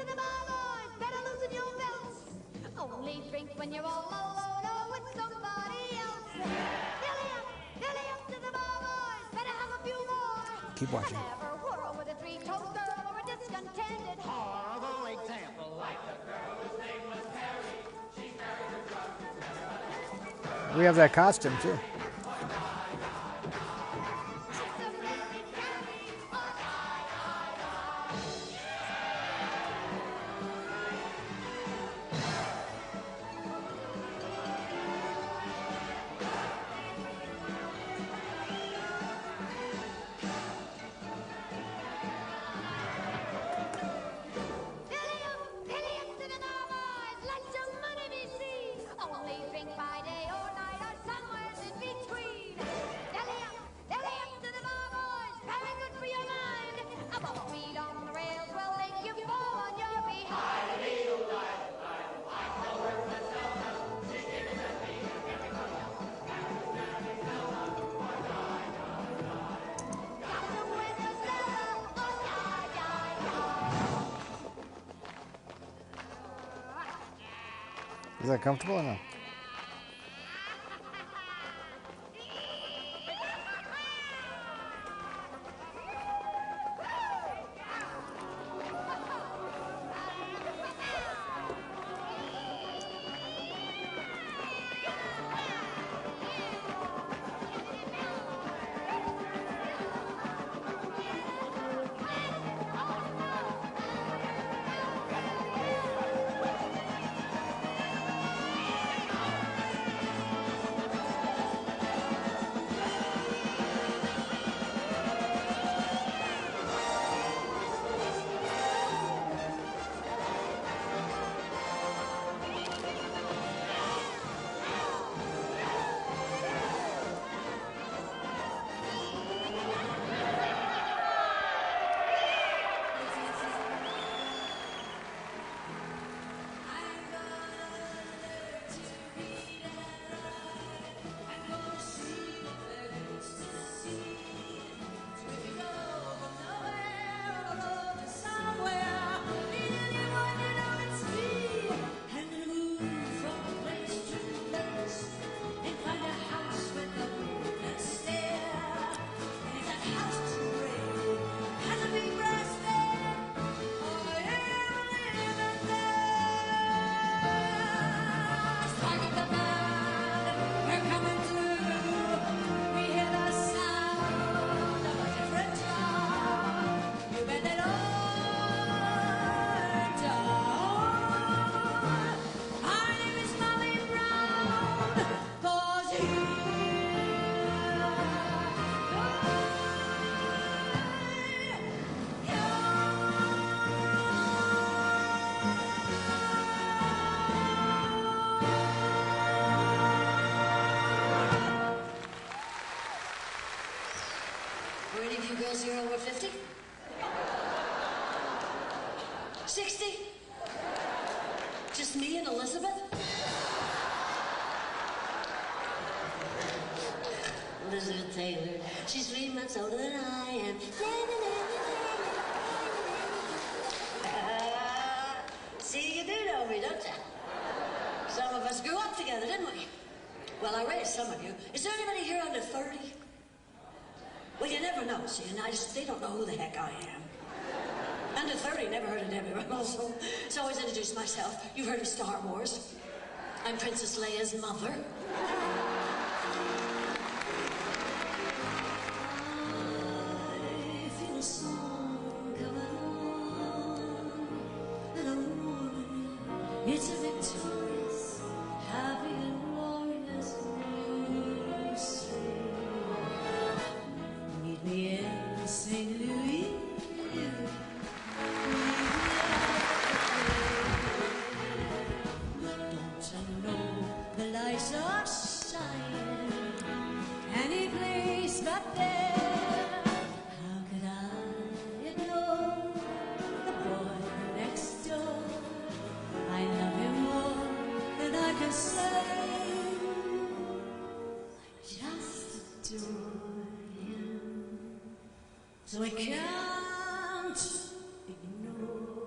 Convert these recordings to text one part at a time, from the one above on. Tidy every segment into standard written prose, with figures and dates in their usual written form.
to the bar, boys, better loosen your belts. Only drink when you're all alone or with somebody else. Dilly up to the bar, boys, better have a few more. Keep watching. Never whirl with a three-toed girl or a discontented Horrible example, like the girl whose name was Harry. She carried her drugs. We have that costume too. Is that comfortable or no? Were any of you girls here over 50? 60? Just me and Elizabeth? Elizabeth Taylor. She's 3 months older than I am. See, you do know me, don't you? Some of us grew up together, didn't we? Well, I raised some of you. Is there anybody here under 30? Well, you never know, see, and they don't know who the heck I am. Under 30, never heard of Debbie Reynolds, so always introduce myself. You've heard of Star Wars. I'm Princess Leia's mother. I feel a song coming on, and a woman, it's a victorious, happy and glorious new spring. Meet me in St. Louis. Don't you know the lights are shining any place but there? How could I ignore the boy next door? I love him more than I can say. I just adore him, so I can't ignore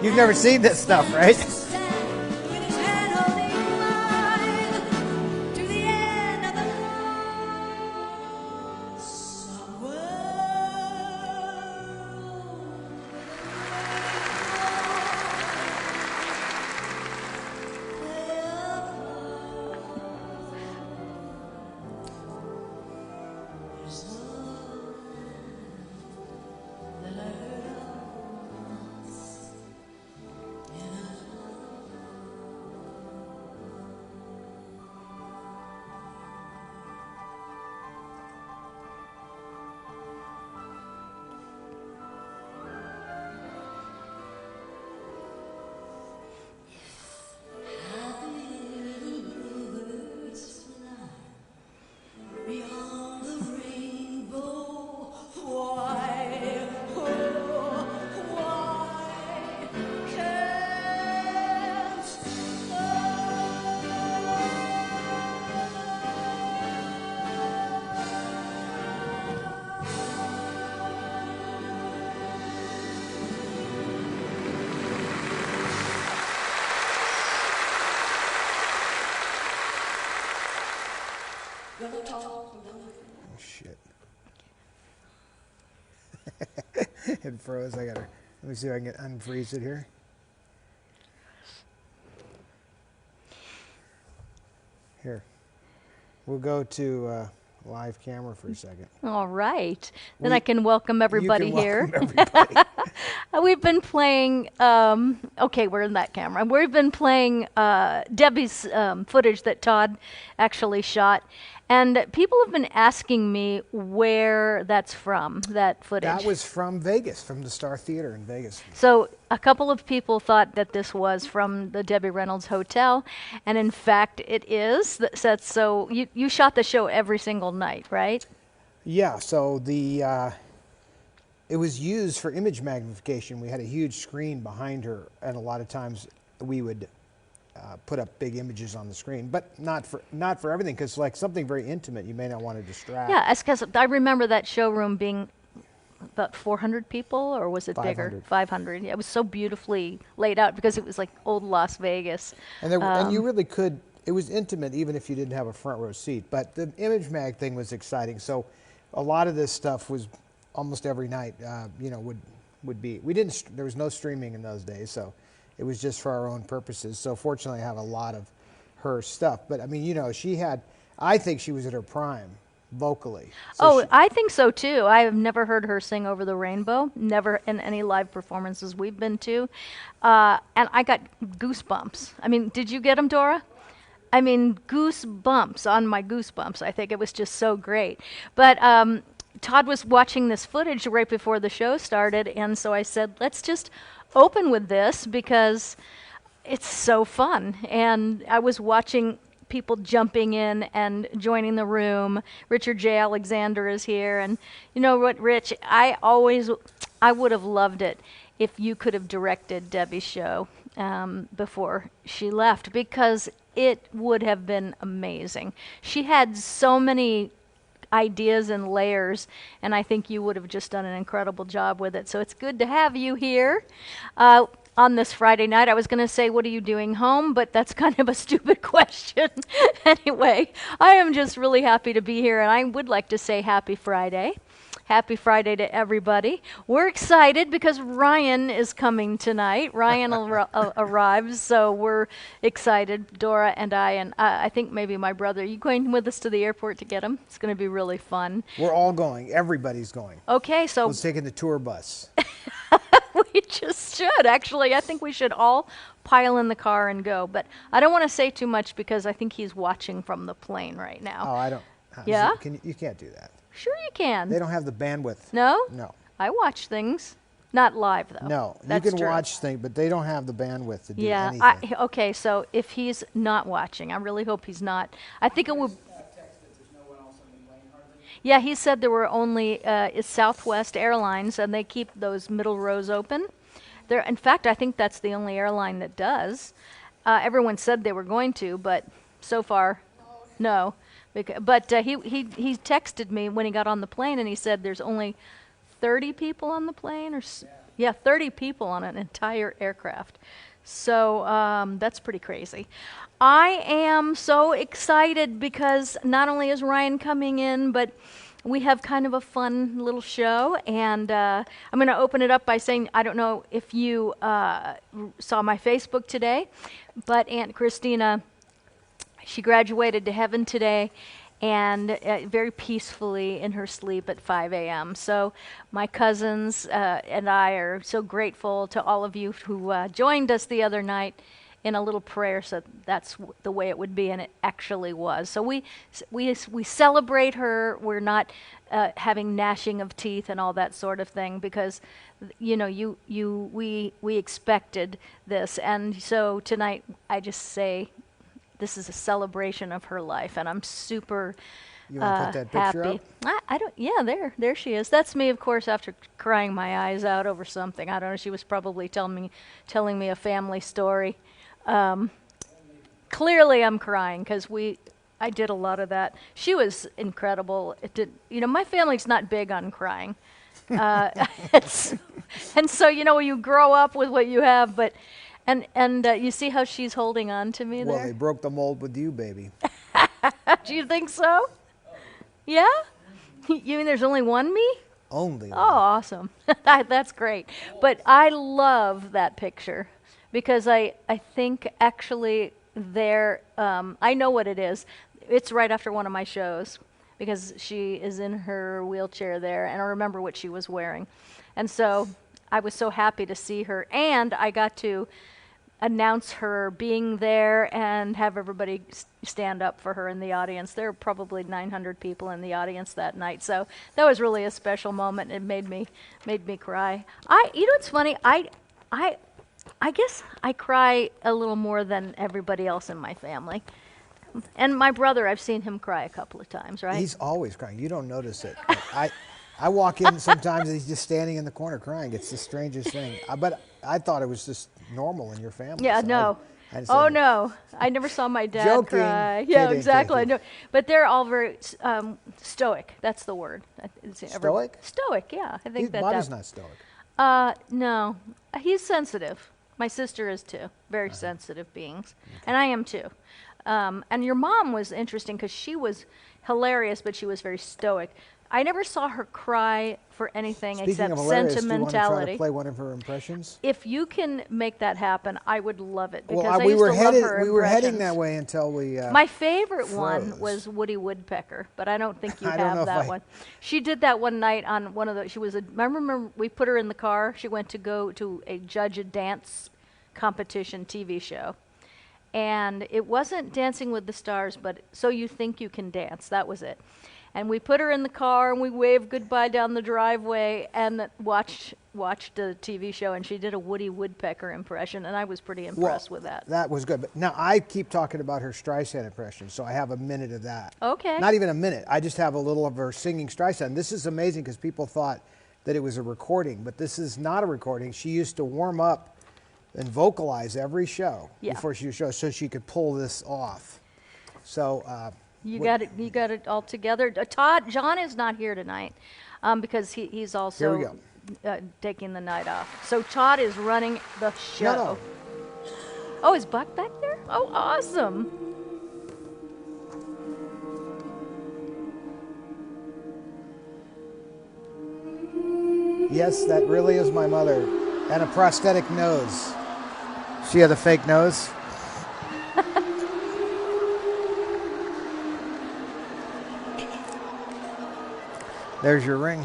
You've never seen this stuff, right? With his hand holding mine to the end of the line. Beyond the rainbow, why, oh, why can't Oh, shit. It froze. Let me see if I can unfreeze it here. Here. We'll go to live camera for a second. All right. Then I can welcome everybody You can here. welcome everybody. We've been playing, okay, we're in that camera. We've been playing Debbie's footage that Todd actually shot. And people have been asking me where that's from, that footage. That was from Vegas, from the Star Theater in Vegas. So a couple of people thought that this was from the Debbie Reynolds Hotel, and in fact it is. So you shot the show every single night, right? Yeah, so it was used for image magnification. We had a huge screen behind her, and a lot of times we would put up big images on the screen, but not for everything, because like something very intimate, you may not want to distract. Yeah, because I remember that showroom being about 400 people, or was it 500. bigger? 500. Yeah, it was so beautifully laid out because it was like old Las Vegas. And and you really could. It was intimate even if you didn't have a front row seat. But the image mag thing was exciting. So a lot of this stuff was almost every night. Would be. We didn't. There was no streaming in those days, so it was just for our own purposes. So fortunately, I have a lot of her stuff. But I mean, she had. I think she was at her prime vocally. So I think so too. I have never heard her sing Over the Rainbow, never in any live performances we've been to. And I got goosebumps. I mean, did you get them, Dora? I mean, goosebumps on my goosebumps. I think it was just so great. But Todd was watching this footage right before the show started, and so I said, let's just open with this because it's so fun. And I was watching people jumping in and joining the room. Richard J. Alexander is here. And you know what, Rich, I would have loved it if you could have directed Debbie's show before she left, because it would have been amazing. She had so many ideas and layers, and I think you would have just done an incredible job with it. So it's good to have you here on this Friday night. I was going to say, what are you doing home? But that's kind of a stupid question. Anyway, I am just really happy to be here, and I would like to say happy Friday. Happy Friday to everybody. We're excited because Ryan is coming tonight. Ryan arrives, so we're excited, Dora and I think maybe my brother. Are you going with us to the airport to get him? It's going to be really fun. we're all going. Everybody's going. Okay, so We're taking the tour bus. we just should. Actually, I think we should all pile in the car and go. But I don't want to say too much because I think he's watching from the plane right now. Oh, I don't. Yeah? You can't do that. Sure you can. They don't have the bandwidth. No? No. I watch things. Not live, though. No. That's you can true. watch things, but they don't have the bandwidth to do Yeah. anything. Okay, so if he's not watching, I really hope he's not. I think it would. Yeah, he said there were only it's Southwest Airlines, and they keep those middle rows open. In fact, I think that's the only airline that does. Everyone said they were going to, but so far, no. But he texted me when he got on the plane, and he said there's only 30 people on the plane, or Yeah, 30 people on an entire aircraft. So that's pretty crazy. I am so excited because not only is Ryan coming in, but we have kind of a fun little show. And I'm going to open it up by saying, I don't know if you saw my Facebook today, but Aunt Christina, she graduated to heaven today, and very peacefully in her sleep at 5 a.m. So my cousins and I are so grateful to all of you who joined us the other night in a little prayer. So that's the way it would be, and it actually was. So we celebrate her. We're not having gnashing of teeth and all that sort of thing, because we expected this, and so tonight I just say, this is a celebration of her life, and I'm super You want to put that picture happy. up? I don't. Yeah, there she is. That's me, of course, after crying my eyes out over something. I don't know. She was probably telling me a family story. Clearly, I'm crying because I did a lot of that. She was incredible. My family's not big on crying, and so you grow up with what you have, but. And you see how she's holding on to me there? Well, they broke the mold with you, baby. Do you think so? Yeah? You mean there's only one me? Only. Oh, awesome. That's great. But I love that picture because I think actually I know what it is. It's right after one of my shows because she is in her wheelchair there, and I remember what she was wearing. And so I was so happy to see her, and I got to announce her being there and have everybody stand up for her in the audience. There were probably 900 people in the audience that night, so that was really a special moment. It made me cry. It's funny. I guess I cry a little more than everybody else in my family. And my brother, I've seen him cry a couple of times, right? He's always crying. You don't notice it. I walk in sometimes and he's just standing in the corner crying. It's the strangest thing. But I thought it was just normal in your family. Yeah, so no. No. I never saw my dad Joking. cry. Yeah, Kidding, exactly. kidding. I know. But they're all very stoic. That's the word. Stoic? Stoic, yeah. I think Bob not stoic. No. He's sensitive. My sister is too. Very sensitive beings. Okay. And I am too. And your mom was interesting because she was hilarious, but she was very stoic. I never saw her cry for anything Speaking except of hilarious, sentimentality. do you want to try to play one of her impressions? If you can make that happen, I would love it because I we used were to love her we were heading impressions. that way until we. My favorite froze. one was Woody Woodpecker, but I don't think you I don't know have if that one. She did that one night on one of the. I remember we put her in the car. She went to go to judge a dance competition TV show. And it wasn't Dancing with the Stars, but So You Think You Can Dance. That was it. And we put her in the car, and we waved goodbye down the driveway and watched the TV show, and she did a Woody Woodpecker impression, and I was pretty impressed with that. That was good. But now I keep talking about her Streisand impression, so I have a minute of that. Okay. Not even a minute. I just have a little of her singing Streisand. This is amazing because people thought that it was a recording, but this is not a recording. She used to warm up and vocalize every show before she would show, so she could pull this off. So you got it all together. Todd, John is not here tonight because he's also taking the night off. So Todd is running the show. No. Oh, is Buck back there? Oh, awesome. Yes, that really is my mother. And a prosthetic nose. She had a fake nose. There's your ring.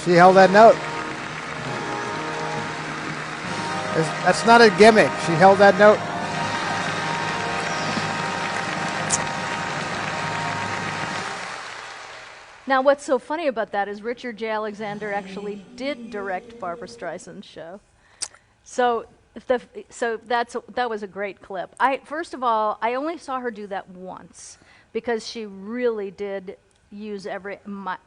She held that note. That's not a gimmick. She held that note. Now, what's so funny about that is Richard J. Alexander actually did direct Barbra Streisand's show. So, that was a great clip. First of all, I only saw her do that once because she really did use every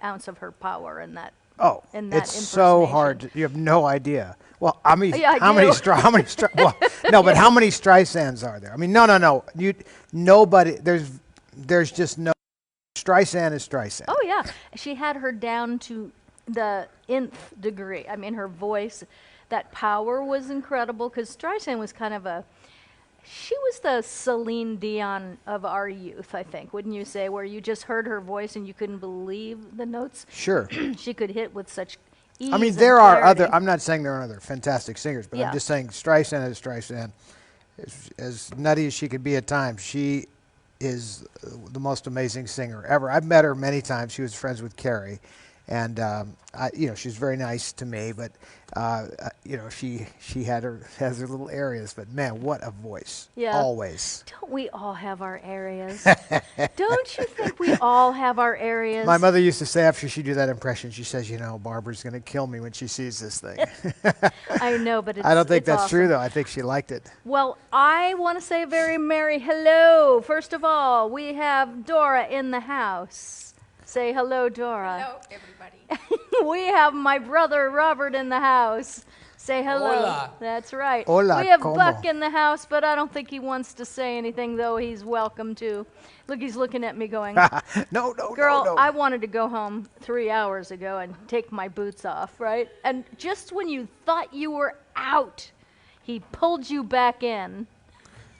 ounce of her power in that. Oh, in that it's so hard. You have no idea. Well, I mean, how many well, no, but how many Streisands are there? I mean, no. Nobody. There's just no. Streisand is Streisand. Oh yeah, she had her down to the nth degree. I mean, her voice, that power was incredible. Because Streisand was kind of she was the Celine Dion of our youth, I think. Wouldn't you say? Where you just heard her voice and you couldn't believe the notes. Sure. She could hit with such ease. I mean, and there are clarity. other. I'm not saying there are other fantastic singers, but I'm just saying Streisand is Streisand. As nutty as she could be at times, she is the most amazing singer ever. I've met her many times. She was friends with Carrie, and she's very nice to me. But she has her little areas. But man, what a voice! Yeah. Always. Don't we all have our areas? Don't you think we all have our areas? My mother used to say after she do that impression, she says, Barbara's going to kill me when she sees this thing. I know, but I don't think that's awesome. true, though. I think she liked it. Well, I want to say a very merry hello. First of all, we have Dora in the house. Say hello, Dora. Hello, everybody. We have my brother Robert in the house. Say hello. Hola. That's right. Hola, we have como? Buck in the house, but I don't think he wants to say anything, though he's welcome to. Look, he's looking at me going, No. Girl, I wanted to go home 3 hours ago and take my boots off, right? And just when you thought you were out, he pulled you back in.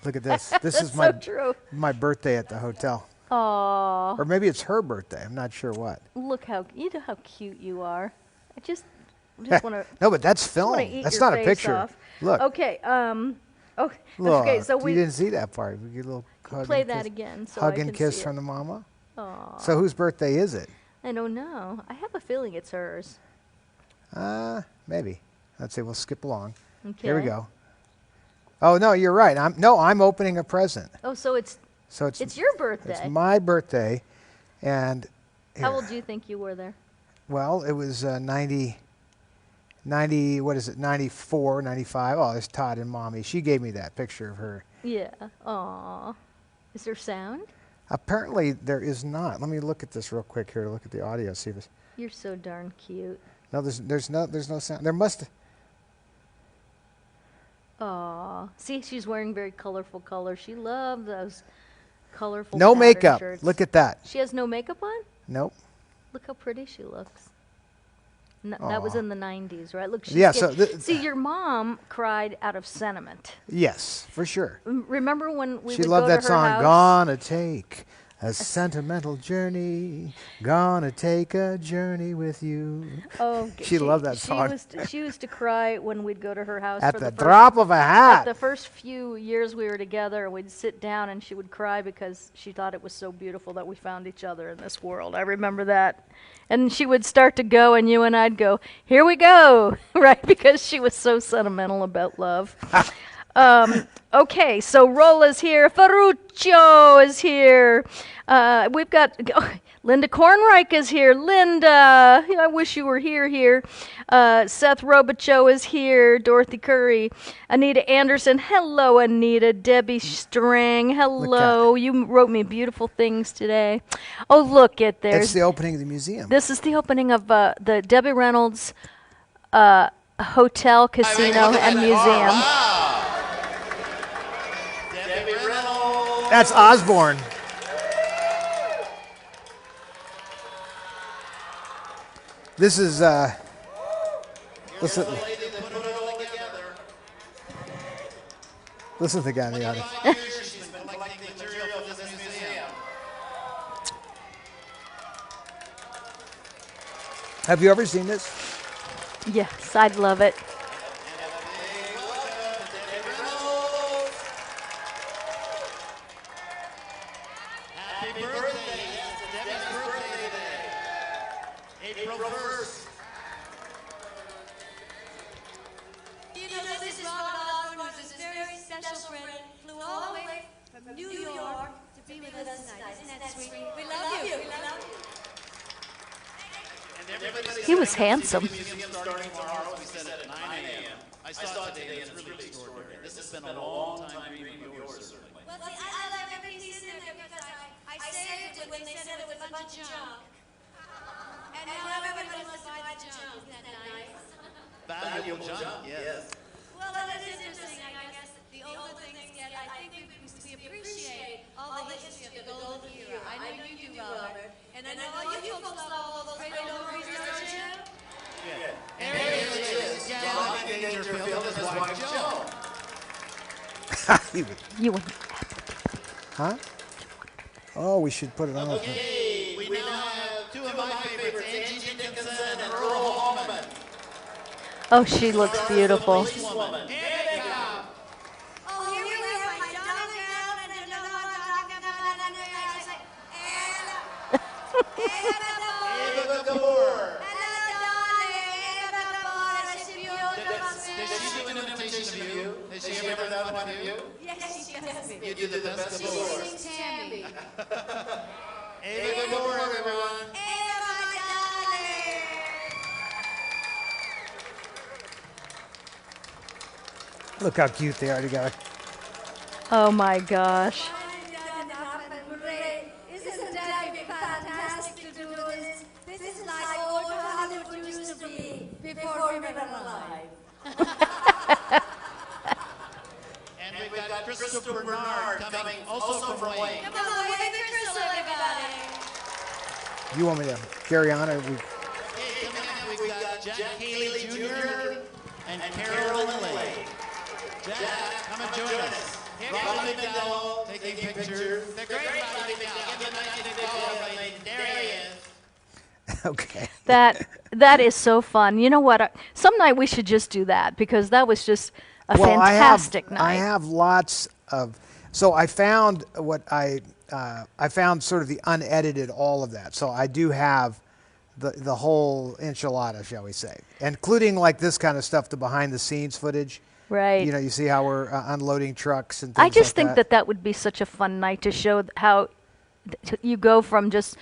Look at this. This is so true. my birthday at the hotel. Aw, Or maybe it's her birthday. I'm not sure what. look how cute you are. I just want to. No, but that's film. That's not a picture. Off. Look. Okay. Look. Okay. So we You didn't see that part. We get a little hug play and that kiss. again. So Hug I and can kiss see from it. the mama. Aw. So whose birthday is it? I don't know. I have a feeling it's hers. Maybe. Let's see. We'll skip along. Okay. Here we go. Oh no, you're right. I'm opening a present. Oh, so it's your birthday. It's my birthday, and How here. old do you think you were there? Well, it was 90, what is it, 94, 95. Oh, there's Todd and Mommy. She gave me that picture of her. Yeah. Aw. Is there sound? Apparently, there is not. Let me look at this real quick here to look at the audio, see if it's... You're so darn cute. No, there's no sound. There must... Aw. See, she's wearing very colorful colors. She loves those colorful No pattern makeup. shirts. Look at that. She has no makeup on? Nope. Look how pretty she looks. That was Aw. in the 90s, right? Look, she's Yeah, so see, your mom cried out of sentiment. Yes, for sure. Remember when we She would loved go that to her song, house? Gonna Take a Sentimental Journey, Gonna Take a Journey with You. Oh, She loved that song. She used to cry when we'd go to her house. At for the first, drop of a At hat. the first few years we were together, we'd sit down and she would cry because she thought it was so beautiful that we found each other in this world. I remember that. And she would start to go and you and I'd go, here we go, right? Because she was so sentimental about love. Okay, so Rola's here. Ferruccio is here. We've got Linda Kornreich is here. Linda, I wish you were here. Seth Robichaud is here. Dorothy Curry. Anita Anderson. Hello, Anita. Debbie Strang. Hello. You wrote me beautiful things today. Oh, look at there. It's the opening of the museum. This is the opening of the Debbie Reynolds Hotel, Casino, and Museum. That's Osborne. This is listen to the guy in the audience. Have you ever seen this? Yes, I'd love it. Happy birthday. Yes, Debbie's birthday today. April 1st. special friend flew all the way from New York to be with us tonight. Isn't that sweet? We love you. We love you. He was handsome. Museum starting tomorrow, we said at 9 a.m. I saw it today, and it's really extraordinary. This has been a long time dreaming of yours, certainly. Well, see, I love every piece in there because I saved it when they said it was a bunch of junk. And now everybody wants to buy the junk. Isn't that nice? Valuable junk, yes. Well, that is interesting. I guess the older things get, I think we appreciate all the history of the golden era. I know you do, Robert. And I know all you folks love all those great old movies, don't you? Yeah. And here it is. Rodney Dangerfield and his wife, Joe. You would. Huh? Oh, we should put it on. Okay, we now have two of my favorites, Angie Dickinson and Earl Hallman. Oh, she looks beautiful. Policewoman. Oh, here we have my darling girl, and you know what I'm talking about, and I say, Ava Gabor. hello, darling, Eva Gabor, she's beautiful. Does she do an imitation of you? Has she ever done one of you? Yes, she does. You do the best Gabor. She's Tammy. Ava Gabor, everyone. Eva, my darling. Look how cute they are together. Oh my gosh. Isn't that fantastic to do this? This is like old Hollywood used to be before we were alive. And we've got Christopher Bernard coming also from Wayne. Come on, wave at Crystal, everybody. You want me to carry on, or we? Okay, coming up, we've got Jack Haley Jr. and Carolyn Lake. Jack, come and join us. Rodney McDowell taking pictures. The great Rodney McDowell. Give him a nice McDowell. There he is. Okay. That is so fun. You know what? Some night we should just do that because that was just a fantastic night. I have lots of. So I found what I found sort of the unedited all of that. So I do have the whole enchilada, shall we say, including like this kind of stuff, the behind the scenes footage. Right. You know, you see how we're unloading trucks and things I just like think that would be such a fun night to show how you go from just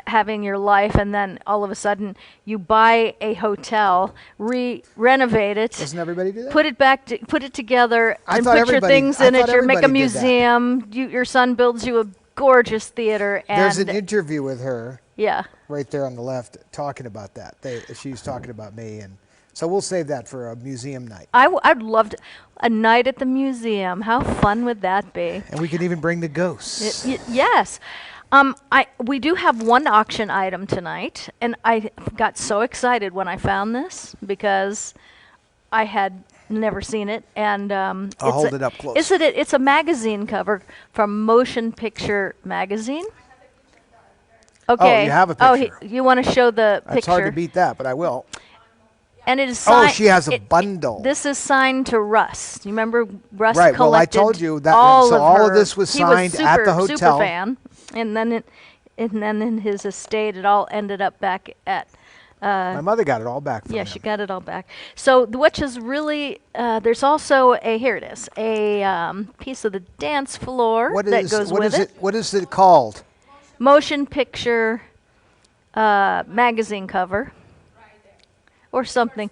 having your life and then all of a sudden you buy a hotel, renovate it. Doesn't everybody do that? Put it back, put it together, I and thought put your everybody- things I in it. thought You make a everybody did that. museum. Your son builds you a gorgeous theater. And There's an interview with her yeah. right there on the left talking about that. She's talking about me, and so we'll save that for a museum night. I'd love a night at the museum. How fun would that be? And we could even bring the ghosts. Yes. We do have one auction item tonight, and I got so excited when I found this because I had never seen it. And I'll it's hold it up close. It's a magazine cover from Motion Picture Magazine. Okay. Oh, you have a picture. You want to show the picture? It's hard to beat that, but I will. And it is Oh, signed. she has a bundle. This is signed to Russ. You remember Russ Right, well, I collected told you that- all so of all of her. this was He signed at the super hotel. fan, and then in his estate, it all ended up back at. My mother got it all back from Yeah, him. she got it all back. So, which is really, there's also here it is, a piece of the dance floor that goes with it. What is it called? Motion picture magazine cover, or something.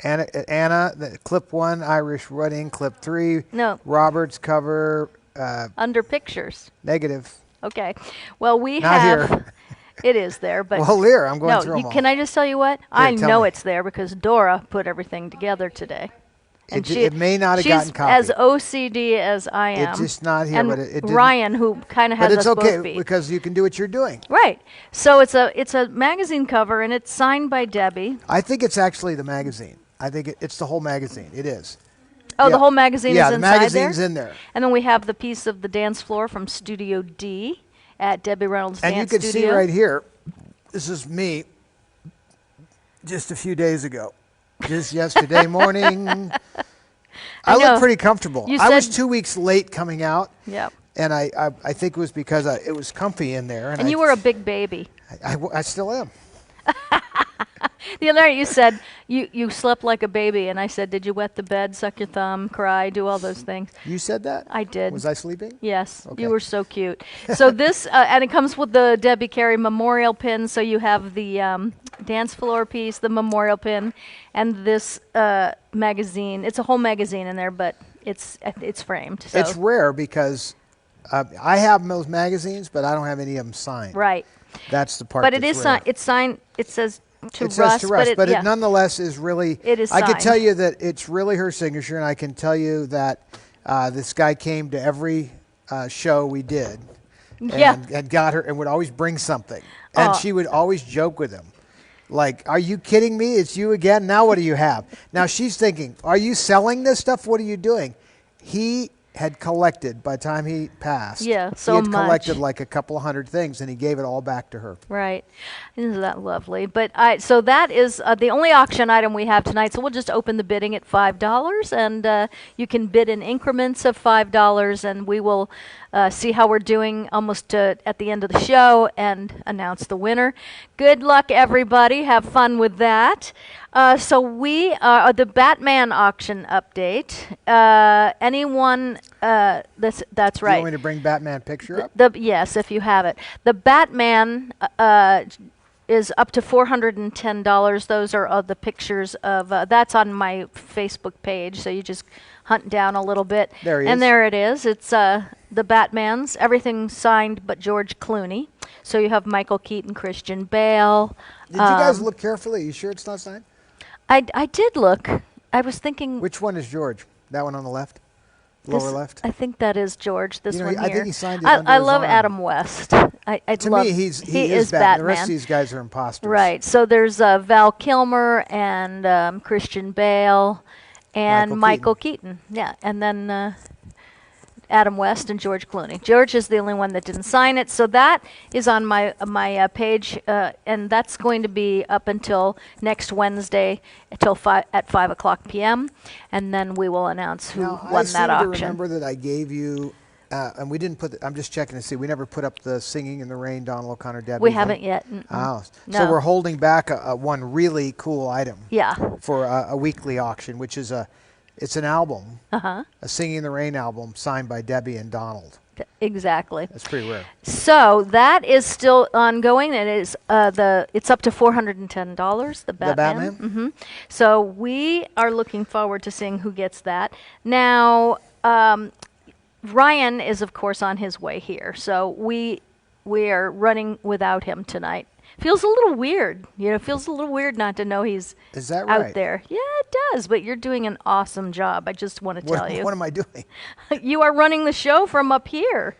Anna, clip 1, Irish Wedding, clip 3. No. Robert's cover, Under pictures. negative. Okay. Well, we Not have. here. It is there, but Well, here, I'm going no. through them all. Can I just tell you what? I tell know me. it's there because Dora put everything together today. And It may not have she's gotten copied. as OCD as I am. It's just not here, and but it didn't- Ryan, who kind of has But it's us okay both beat. because you can do what you're doing. Right. So it's a magazine cover, and it's signed by Debbie. I think it's actually the magazine. I think it's the whole magazine. It is. Oh, Yeah. the whole magazine Yeah, is the inside magazine's there? in there. And then we have the piece of the dance floor from Studio D at Debbie Reynolds And you Dance can Studio. see right here, this is me just a few days ago. Just yesterday morning. I know. look pretty comfortable. You I was said- 2 weeks late coming out. Yep. And I think it was because it was comfy in there. And you were a big baby. I still am. The other night you said you slept like a baby, and I said, did you wet the bed, suck your thumb, cry, do all those things? You said that? I did. Was I sleeping? Yes, Okay. you were so cute. So this, and it comes with the Debbie Carey memorial pin. So you have the dance floor piece, the memorial pin, and this magazine. It's a whole magazine in there, but it's framed. So. It's rare because I have those magazines, but I don't have any of them signed. Right. That's the part. But it that's is rare. signed. It's signed. It says to It Russ, says to Russ, but yeah. it nonetheless is really. It is I can signed. tell you that it's really her signature, and I can tell you that this guy came to every show we did, and got her, and would always bring something, and she would always joke with him, like, "Are you kidding me? It's you again? Now what do you have?" Now she's thinking, "Are you selling this stuff? What are you doing?" He had collected, by the time he passed, so he had collected like a couple of hundred things, and he gave it all back to her. Right. Isn't that lovely? But so that is the only auction item we have tonight. So we'll just open the bidding at $5, and you can bid in increments of $5, and we will see how we're doing almost at the end of the show and announce the winner. Good luck, everybody. Have fun with that. So we are the Batman auction update. Anyone? That's right. You want me to bring Batman picture up? Yes, if you have it. The Batman is up to $410. Those are the pictures of. That's on my Facebook page. So you just hunt down a little bit. There he is. And there it is. It's the Batman's. Everything signed but George Clooney. So you have Michael Keaton, Christian Bale. Did you guys look carefully? Are you sure it's not signed? I did look. I was thinking. Which one is George? That one on the left? Lower left? I think that is George. This one here. I think he signed it under I his love arm. Adam West. To me, he is Batman. The rest of these guys are imposters. Right. So there's Val Kilmer and Christian Bale and Michael Keaton. Yeah. And then Adam West and George Clooney. George is the only one that didn't sign it. So that is on my page, and that's going to be up until next Wednesday at 5 o'clock p.m. And then we will announce who won that auction. I seem to remember that I gave you, and we didn't put. I'm just checking to see. We never put up the Singing in the Rain, Donald O'Connor, Debbie. We haven't yet. Oh, No. so we're holding back one really cool item. Yeah. For a weekly auction, which is it's an album, a Singing in the Rain album signed by Debbie and Donald. Exactly. That's pretty rare. So that is still ongoing. It is it's up to $410. The Batman. Mm-hmm. So we are looking forward to seeing who gets that. Now, Ryan is of course on his way here. So we are running without him tonight. Feels a little weird, feels a little weird not to know he's Is that out right? there. Yeah, it does, but you're doing an awesome job. I just want to tell you. What am I doing? You are running the show from up here.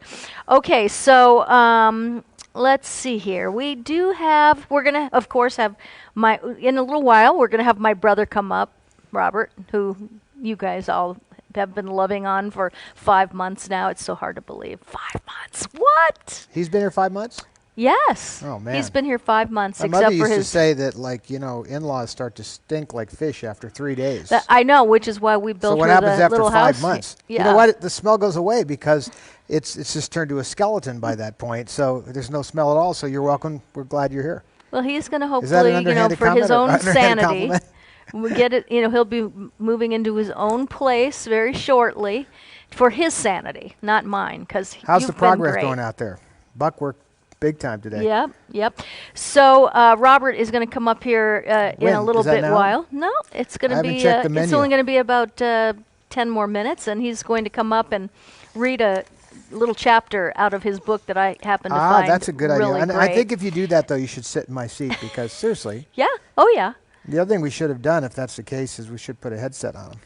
Okay, so let's see here. We're going to, of course, have in a little while, we're going to have my brother come up, Robert, who you guys all have been loving on for 5 months now. It's so hard to believe. 5 months. What? He's been here 5 months? Yes. Oh, man. He's been here 5 months, My except mother for used his. to say that, in-laws start to stink like fish after 3 days. I know, which is why we built So what her happens the after little 5 house. months? Yeah. You know what? The smell goes away because it's just turned to a skeleton by that point. So there's no smell at all. So you're welcome. We're glad you're here. Well, he's going to Is that an hopefully, underhanded for his comment or own underhanded sanity, compliment? we get it. He'll be moving into his own place very shortly, for his sanity, not mine. Because How's the progress going out there? Buck worked big time today. Yep. So Robert is going to come up here in a little bit while. No, it's going to be. It's only going to be about 10 more minutes, and he's going to come up and read a little chapter out of his book that I happen to find. That's a good really idea. And great. I think if you do that, though, you should sit in my seat because seriously. Yeah. Oh yeah. The other thing we should have done, if that's the case, is we should put a headset on him.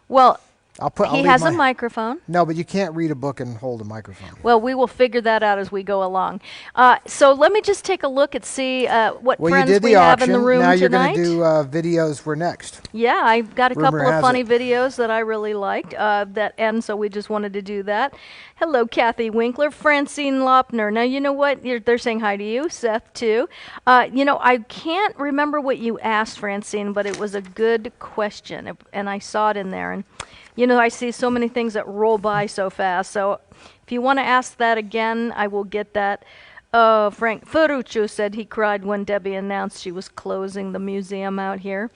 Well. I'll he has a microphone. No, but you can't read a book and hold a microphone. Well, we will figure that out as we go along. So let me just take a look and see what friends we have in the room now tonight. You're going to do videos. We're next. Yeah, I've got a Rumor couple of has funny it. videos that I really liked, and so we just wanted to do that. Hello, Kathy Winkler, Francine Lopner. Now, you know what? They're saying hi to you, Seth, too. I can't remember what you asked, Francine, but it was a good question, and I saw it in there. And I see so many things that roll by so fast. So if you want to ask that again, I will get that Oh, Frank Ferruccio said he cried when Debbie announced she was closing the museum out here.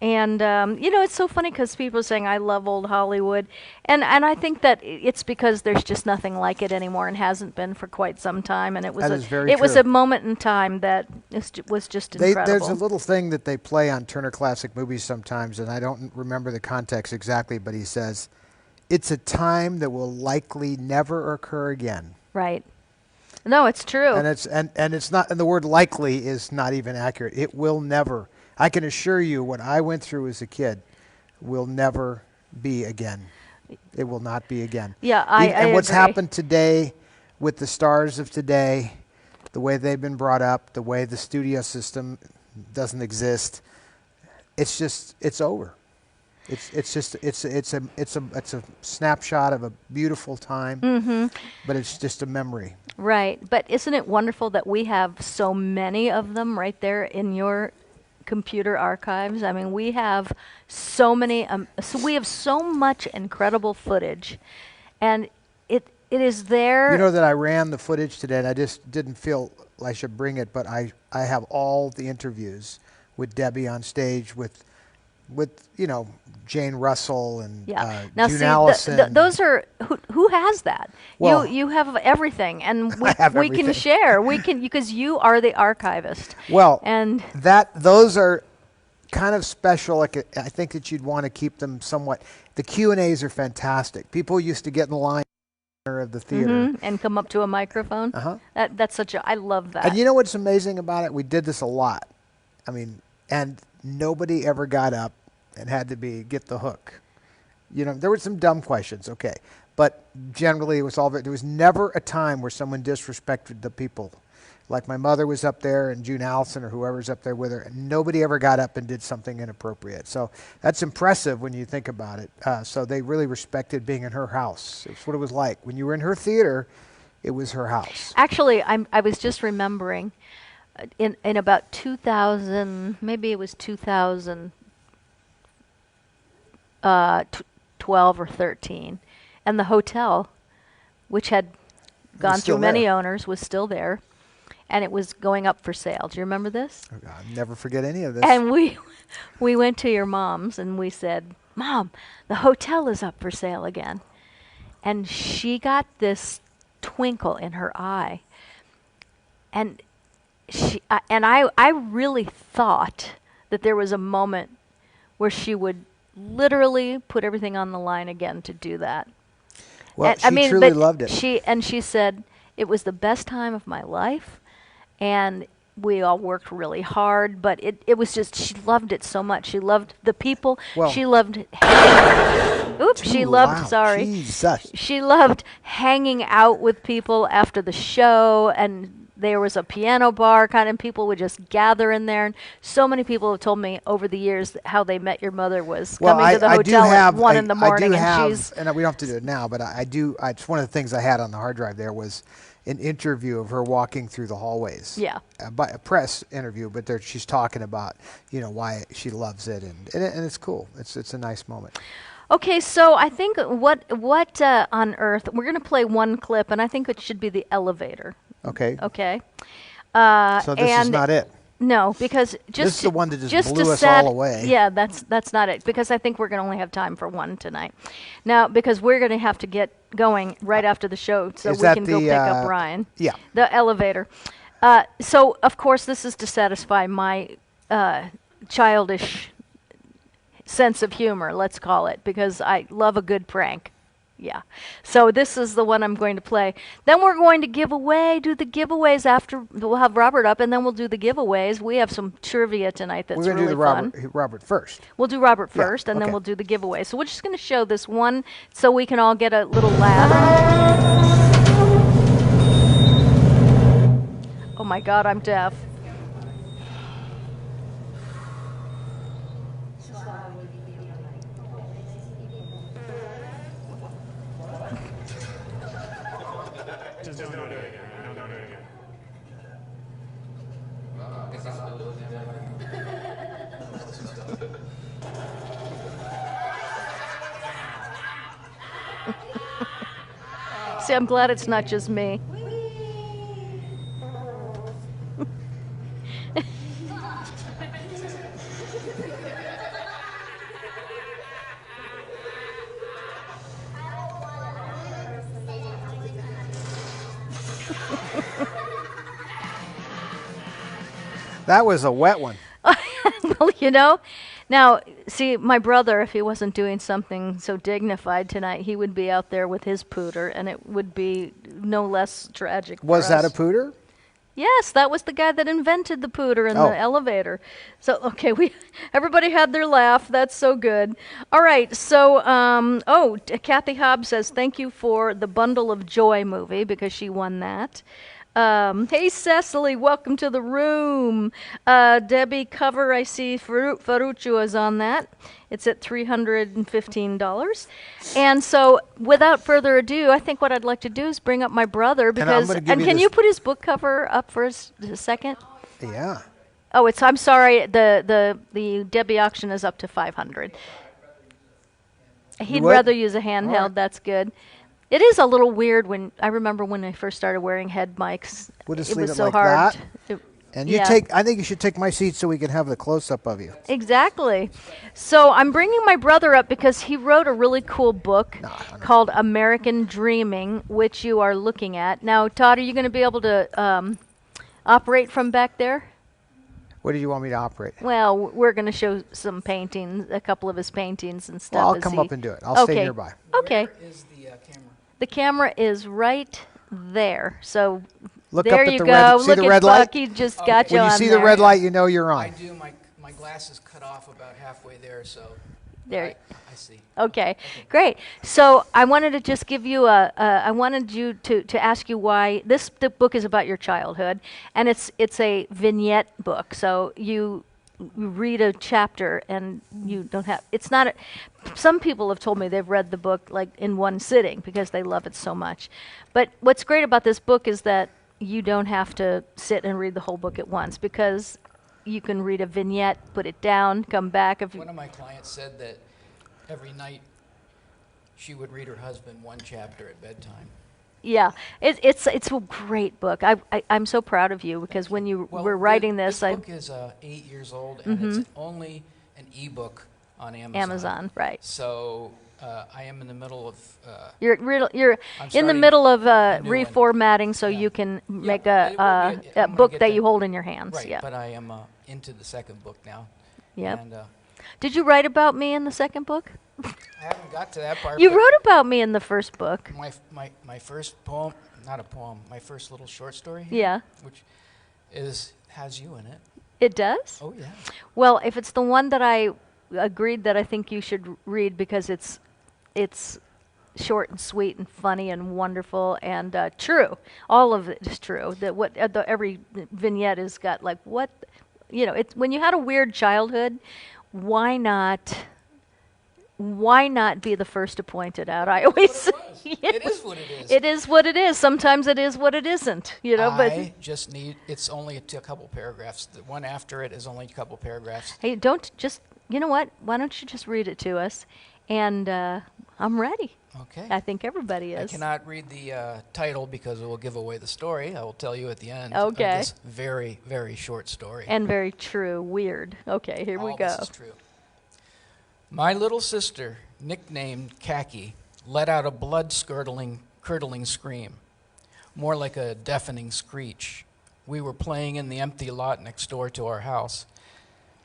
And, it's so funny because people are saying, I love old Hollywood. And I think that it's because there's just nothing like it anymore and hasn't been for quite some time. And it was, That is very was true. a moment in time that was just incredible. There's a little thing that they play on Turner Classic Movies sometimes, and I don't remember the context exactly, but he says, it's a time that will likely never occur again. Right. No, it's true. And it's not, and the word likely is not even accurate. It will never. I can assure you what I went through as a kid will never be again. It will not be again. Yeah, I And what's agree. happened today with the stars of today, the way they've been brought up, the way the studio system doesn't exist, it's over. It's a snapshot of a beautiful time, but it's just a memory. Right. But isn't it wonderful that we have so many of them right there in your computer archives? I mean, we have so many, we have so much incredible footage, and it is there. You know that I ran the footage today, and I just didn't feel I should bring it, but I have all the interviews with Debbie on stage with Jane Russell and Now June see, Allison. those are who has that? Well, you have everything, and we I have we can everything. share. We can because you are the archivist. Well, and those are kind of special. Like I think that you'd want to keep them somewhat. The Q&As are fantastic. People used to get in the line of the theater. and come up to a microphone. That's such a. I love that. And you know what's amazing about it? We did this a lot. I mean, and nobody ever got up and had to get the hook. There were some dumb questions, okay, but generally it was all. There was never a time where someone disrespected the people. Like my mother was up there and June Allison or whoever's up there with her, and nobody ever got up and did something inappropriate. So that's impressive when you think about it. So they really respected being in her house. It's what it was like. When you were in her theater, it was her house. Actually, I was just remembering in about 2000, maybe it was 2012 or 13, and the hotel, which had gone still through many there. owners, was still there, and it was going up for sale. Do you remember this? I'll never forget any of this. And we went to your mom's and we said, Mom, the hotel is up for sale again. And she got this twinkle in her eye. And I really thought that there was a moment where she would literally put everything on the line again to do that. Well, And, she truly but loved it. She said, it was the best time of my life, and we all worked really hard, but it was just, she loved it so much. She loved the people. Well, she loved she loved, wow, sorry. Jesus. She loved hanging out with people after the show, and there was a piano bar kind of, people would just gather in there. And so many people have told me over the years how they met your mother was coming to the hotel at 1 in the morning. And we don't have to do it now, but it's one of the things I had on the hard drive there was an interview of her walking through the hallways. Yeah. By a press interview, but she's talking about, why she loves it, and it's cool. It's a nice moment. Okay, so I think what on earth, we're going to play one clip, and I think it should be the elevator. Okay. Okay. So this is not it. No, because just This is the one that just blew to us all away. Yeah, that's not it, because I think we're going to only have time for one tonight. Now, because we're going to have to get going right after the show, so Is we that can go the, pick up Ryan. Yeah. The elevator. So, of course, this is to satisfy my childish sense of humor, let's call it, because I love a good prank. Yeah. So this is the one I'm going to play. Then we're going to do the giveaways after. We'll have Robert up, and then we'll do the giveaways. We have some trivia tonight that's We're going to really do fun. Robert first. We'll do Robert Yeah, first, and then okay. we'll do the giveaway. So we're just going to show this one so we can all get a little laugh. Oh my God, I'm deaf. Just don't do it again. Don't do it again. See, I'm glad it's not just me. That was a wet one. Well, you know, now, see, my brother, if he wasn't doing something so dignified tonight, he would be out there with his pooter, and it would be no less tragic for Was that a us. pooter? Yes, that was the guy that invented the pooter in Oh. the elevator. So, okay, everybody had their laugh. That's so good. All right, so, Kathy Hobbs says, thank you for the Bundle of Joy movie, because she won that. Hey, Cecily, welcome to the room. Debbie Cover, I see Ferruccio is on that. It's at $315. And so, without further ado, I think what I'd like to do is bring up my brother, because, gonna give and you can this- you put his book cover up for a second? Yeah. Oh, I'm sorry, the Debbie auction is up to 500. He'd would? rather use a handheld, All right. that's good. It is a little weird I remember when I first started wearing head mics. We'll just it leave was it so like hard. that. And you yeah. I think you should take my seat so we can have the close-up of you. Exactly. So I'm bringing my brother up because he wrote a really cool book called American Dreaming, which you are looking at. Now, Todd, are you going to be able to operate from back there? What did you want me to operate? Well, we're going to show some paintings, a couple of his paintings and stuff. Well, I'll as come he- up and do it. I'll stay Okay. nearby. Okay. Where is the camera? The camera is right there. So Look there up at you the go. red. See Look the at red light? Buck. He just got you When you on see there. the red light, you know you're I on. do. My glasses cut off about halfway there, so There. I see. Okay, great. So I wanted to just give you I wanted you to ask you why the book is about your childhood, and it's a vignette book. So you read a chapter and you don't have. It's not. Some people have told me they've read the book like in one sitting because they love it so much. But what's great about this book is that you don't have to sit and read the whole book at once because you can read a vignette, put it down, come back. If you, One of my clients said that every night she would read her husband one chapter at bedtime. yeah, it's a great book. I'm so proud of you because when you were writing this, this book is 8 years old, and it's only an ebook on Amazon. Amazon, right? So I am in the middle of. You're in the starting middle of a new one. reformatting, so Yeah. you can make it will a be- I'm gonna book get that that- you hold in your hands. Right, Yeah. but I am into the second book now. Yep. And Did you write about me in the second book? I haven't got to that part. You but wrote about me in the first book. my first poem, not a poem, my first little short story. Yeah. Which has you in it. It does? Oh yeah. Well, if it's the one that I agreed that I think you should read because it's short and sweet and funny and wonderful and true. All of it is true. That every vignette has got like what, it's when you had a weird childhood, why not be the first to point it out? I always say It is what it is. it is what it is. Sometimes it is what it isn't. But I just need. It's only a couple paragraphs. The one after it is only a couple paragraphs. hey, you know what? Why don't you just read it to us? And I'm ready. Okay. I think everybody I is. cannot read the title because it will give away the story. I will tell you at the end. Okay. Of this very, very short story. And very true. Weird. Okay, here we All go. This is true. My little sister, nicknamed Khaki, let out a blood-curdling scream, more like a deafening screech. We were playing in the empty lot next door to our house.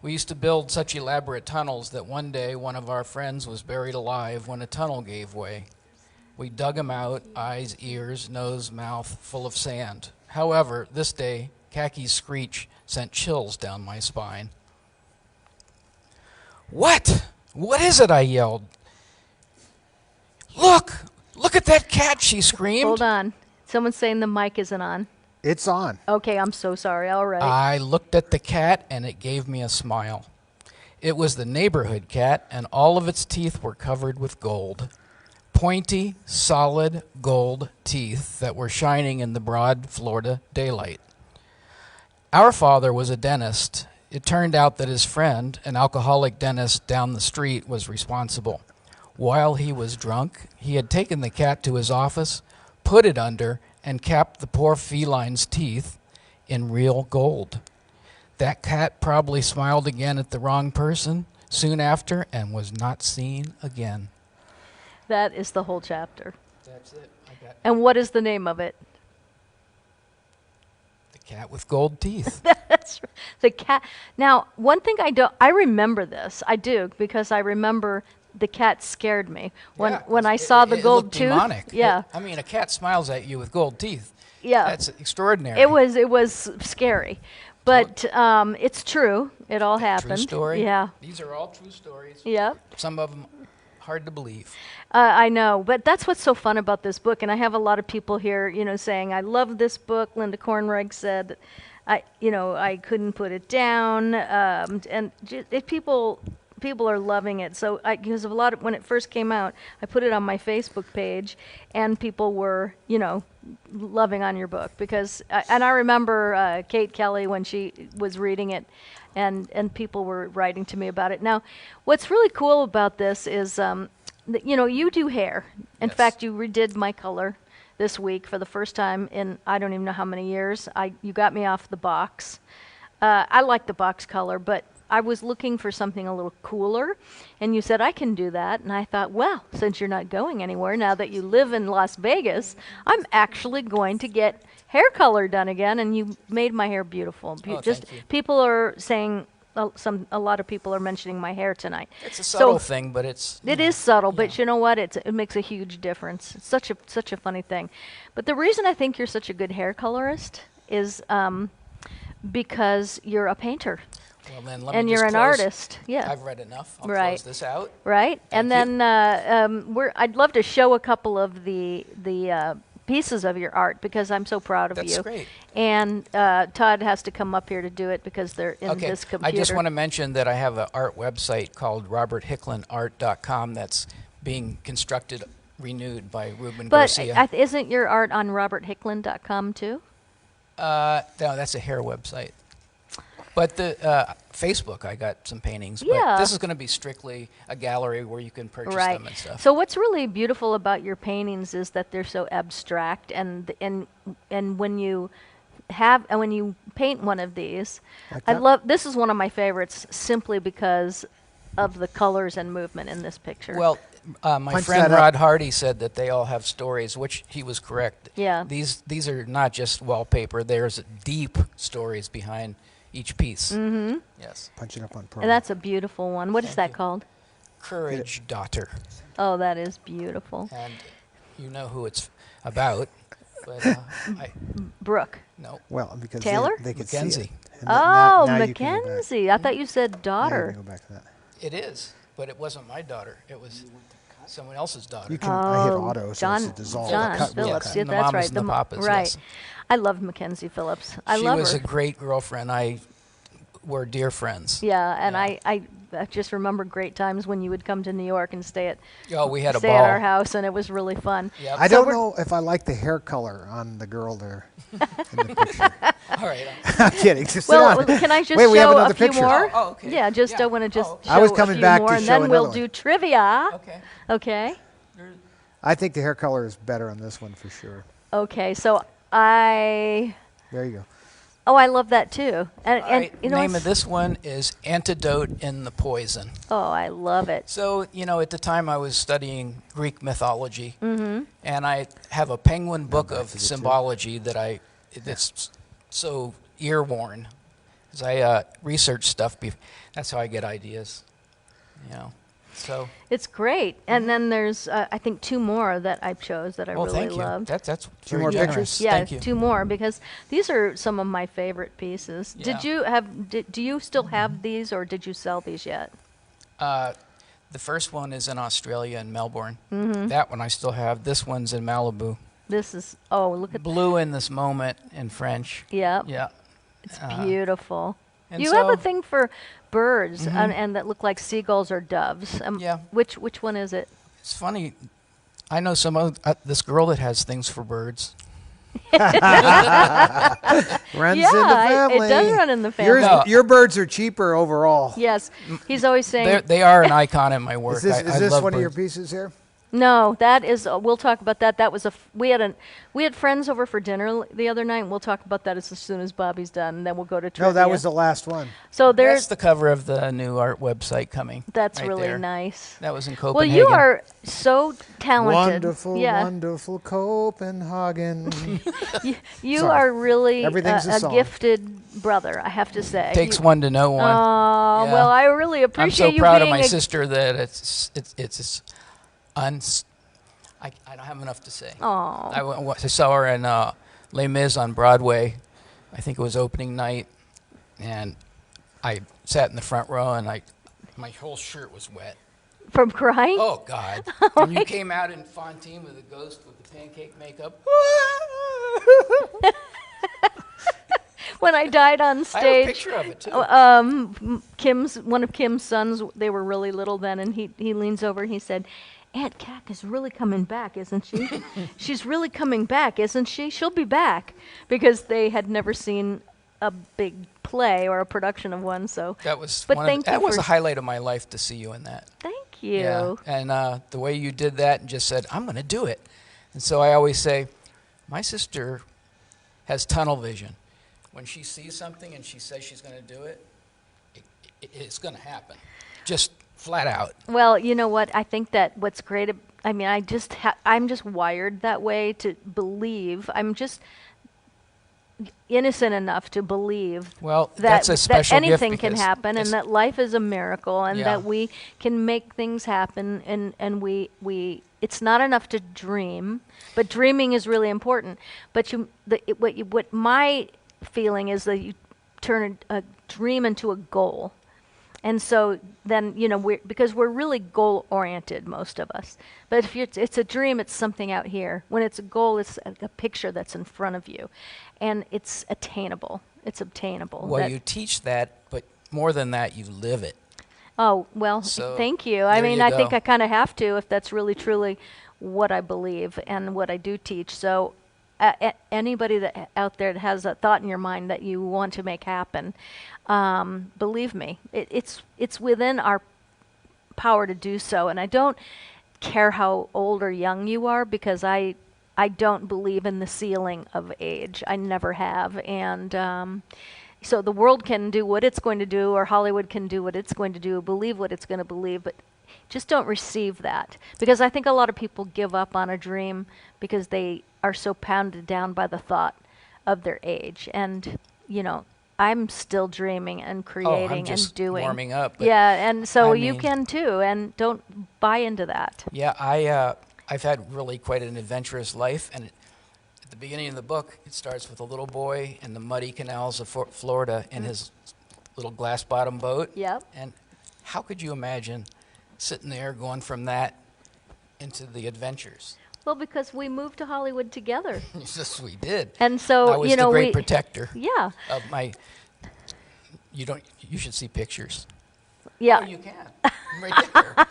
We used to build such elaborate tunnels that one day one of our friends was buried alive when a tunnel gave way. We dug him out, eyes, ears, nose, mouth, full of sand. However, this day, Khaki's screech sent chills down my spine. What? What is it? I yelled. Look at that cat, she screamed. Hold on. Someone's saying the mic isn't on. It's on. Okay, I'm so sorry. All right. I looked at the cat and it gave me a smile. It was the neighborhood cat and all of its teeth were covered with gold. Pointy, solid gold teeth that were shining in the broad Florida daylight. Our father was a dentist. It turned out that his friend, an alcoholic dentist down the street, was responsible. While he was drunk, he had taken the cat to his office, put it under, and capped the poor feline's teeth in real gold. That cat probably smiled again at the wrong person soon after and was not seen again. That is the whole chapter. That's it. I got And what is the name of it? the Cat with gold teeth. That's the cat. Now, one thing I remember this. I do because I remember the cat scared me when I saw the it gold looked tooth. demonic. Yeah, I mean, a cat smiles at you with gold teeth. yeah. That's extraordinary. It was scary, but it's true. It all happened. True story. Yeah. These are all true stories. Yeah. Some of them hard to believe. I know, but that's what's so fun about this book. And I have a lot of people here, saying, I love this book. Linda Kornreich said, I couldn't put it down. People are loving it. So because of when it first came out, I put it on my Facebook page, and people were, loving on your book because, and I remember Kate Kelly when she was reading it, and people were writing to me about it. Now, what's really cool about this is, you do hair. In Yes. fact, you redid my color this week for the first time in I don't even know how many years. You got me off the box. I like the box color, but I was looking for something a little cooler, and you said I can do that. And I thought, well, since you're not going anywhere now that you live in Las Vegas, I'm actually going to get hair color done again. And you made my hair beautiful. Thank you. People are saying. A lot of people are mentioning my hair tonight. It's a subtle thing, but it is subtle, but you know what? It makes a huge difference. It's such a funny thing. But the reason I think you're such a good hair colorist is because you're a painter. Well, then let me And just you're an close. artist. Yeah. I've read enough. I'll Right. close this out. Right. And Thank then I'd love to show a couple of the pieces of your art because I'm so proud of That's you. great. And Todd has to come up here to do it because they're in this computer. I just want to mention that I have an art website called roberthicklandart.com that's being constructed, renewed by Ruben But Garcia. isn't your art on roberthickland.com too? No, that's a hair website. But the Facebook, I got some paintings. Yeah. But this is going to be strictly a gallery where you can purchase them and stuff. So what's really beautiful about your paintings is that they're so abstract, and when you paint one of these, this is one of my favorites simply because of the colors and movement in this picture. Well, my Punch friend that up. Rod Hardy said that they all have stories, which he was correct. Yeah. These are not just wallpaper. There's deep stories behind each piece. Mm-hmm. Yes. Punch it up on promo. And that's a beautiful one. What is that called? Courage Daughter. Oh, that is beautiful. And you know who it's about. But Brooke. no. Well, because Taylor? they could Mackenzie. see it. And Oh, now you can go back. Mackenzie. I thought you said Now you daughter. can go back to that. It is, but it wasn't my daughter. It was someone else's daughter. You can. I hit Oh, auto, so John, it's a dissolve. John cut, real Phillips. cut. Yeah, The that's mamas right. and the papas, right. yes. I love Mackenzie Phillips. I she love was her. a great girlfriend. We're dear friends. Yeah, and Yeah. I just remember great times when you would come to New York and stay at We had a stay ball. at our house, and it was really fun. Yep. I So don't we're- know if I like the hair color on the girl there in the picture. All right. I'm kidding. Just sit Well, down. can I just Wait, we have show another a few picture. more? Oh, okay. Yeah, just Yeah. I want to just Oh, show I was a coming few back more, to and show then we'll another do one. trivia. Okay. Okay. I think the hair color is better on this one for sure. Okay. So There you go. I love that too. And All right. you know, Name of this one is Antidote in the Poison. oh, I love it. So, at the time I was studying Greek mythology, and I have a penguin book of symbology that's so ear-worn. As I research stuff, that's how I get ideas, So, It's great. And then there's I think two more that I chose that I really thank you. loved. That's Two very more generous. pictures? Yeah, Thank you. two more because these are some of my favorite pieces. Yeah. Did you have? Do you still have these, or did you sell these yet? The first one is in Australia in Melbourne. That one I still have. This one's in Malibu. This is look at Blue in this moment in French. yeah, Yeah. it's beautiful. and You have so- a thing for birds and that look like seagulls or doves. Yeah. Which one is it? It's funny. I know this girl that has things for birds. Runs in the family. it does run in the Yours- family. No. Your birds are cheaper overall. Yes, he's always saying They are an icon in my work. Is this I love one of your birds. pieces here? No, that is. We'll talk about that. That was we had friends over for dinner the other night. And we'll talk about that as soon as Bobby's done, and then we'll go to trivia. No, that was the last one. So That's there's. the cover of the new art website coming. That's right really there. nice. That was in Well, Copenhagen. you are so talented. Wonderful, yeah. wonderful Copenhagen. You Sorry. are really Everything's a a song. gifted brother, I have to say. Takes one to know one. Oh, Yeah. well, I really I'm appreciate so you proud of being my a sister that I don't have enough to say. Aw. I saw her in Les Mis on Broadway. I think it was opening night, and I sat in the front row, and my whole shirt was wet. From crying? Oh God! When you came out in Fontaine with the ghost with the pancake makeup. When I died on stage. I have a picture of it too. One of Kim's sons, they were really little then, and he leans over and he said, Aunt Cac is really coming back, isn't she? She's really coming back, isn't she? She'll be back. Because they had never seen a big play or a production of one, so. That was But that was a highlight of my life to see you in that. Thank you. Yeah, and the way you did that and just said, I'm going to do it. And so I always say, my sister has tunnel vision. When she sees something and she says she's going to do it, it's going to happen. Just flat out. Well, you know what? I think that what's great, I mean, I'm just wired that way to believe. I'm just innocent enough to believe Well, that, that's a special that gift anything can because happen and that life is a miracle and Yeah. that we can make things happen and we it's not enough to dream, but dreaming is really important. But what my feeling is that you turn a dream into a goal. And so then, because we're really goal-oriented, most of us. But if it's a dream, it's something out here. When it's a goal, it's a picture that's in front of you. And it's attainable. It's obtainable. Well, you teach that, but more than that, you live it. Oh, well, So, thank you. I there mean, you I think go. I kind of have to if that's really, truly what I believe and what I do teach. So anybody that out there that has a thought in your mind that you want to make happen, believe me, it's within our power to do so. And I don't care how old or young you are because I don't believe in the ceiling of age. I never have. And so the world can do what it's going to do, or Hollywood can do what it's going to do, believe what it's going to believe, but just don't receive that. Because I think a lot of people give up on a dream because they are so pounded down by the thought of their age. And, I'm still dreaming and creating I'm just and doing. warming up. But Yeah, and so I you mean- can too, and don't buy into that. Yeah, I've had really quite an adventurous life, and at the beginning of the book, it starts with a little boy in the muddy canals of Florida in his little glass-bottom boat. Yep. And how could you imagine sitting there going from that into the adventures? Well, because we moved to Hollywood together. Yes, we did. And so, I was the great protector Yeah. of my. You should see pictures. Yeah. Oh, you can. I'm right there.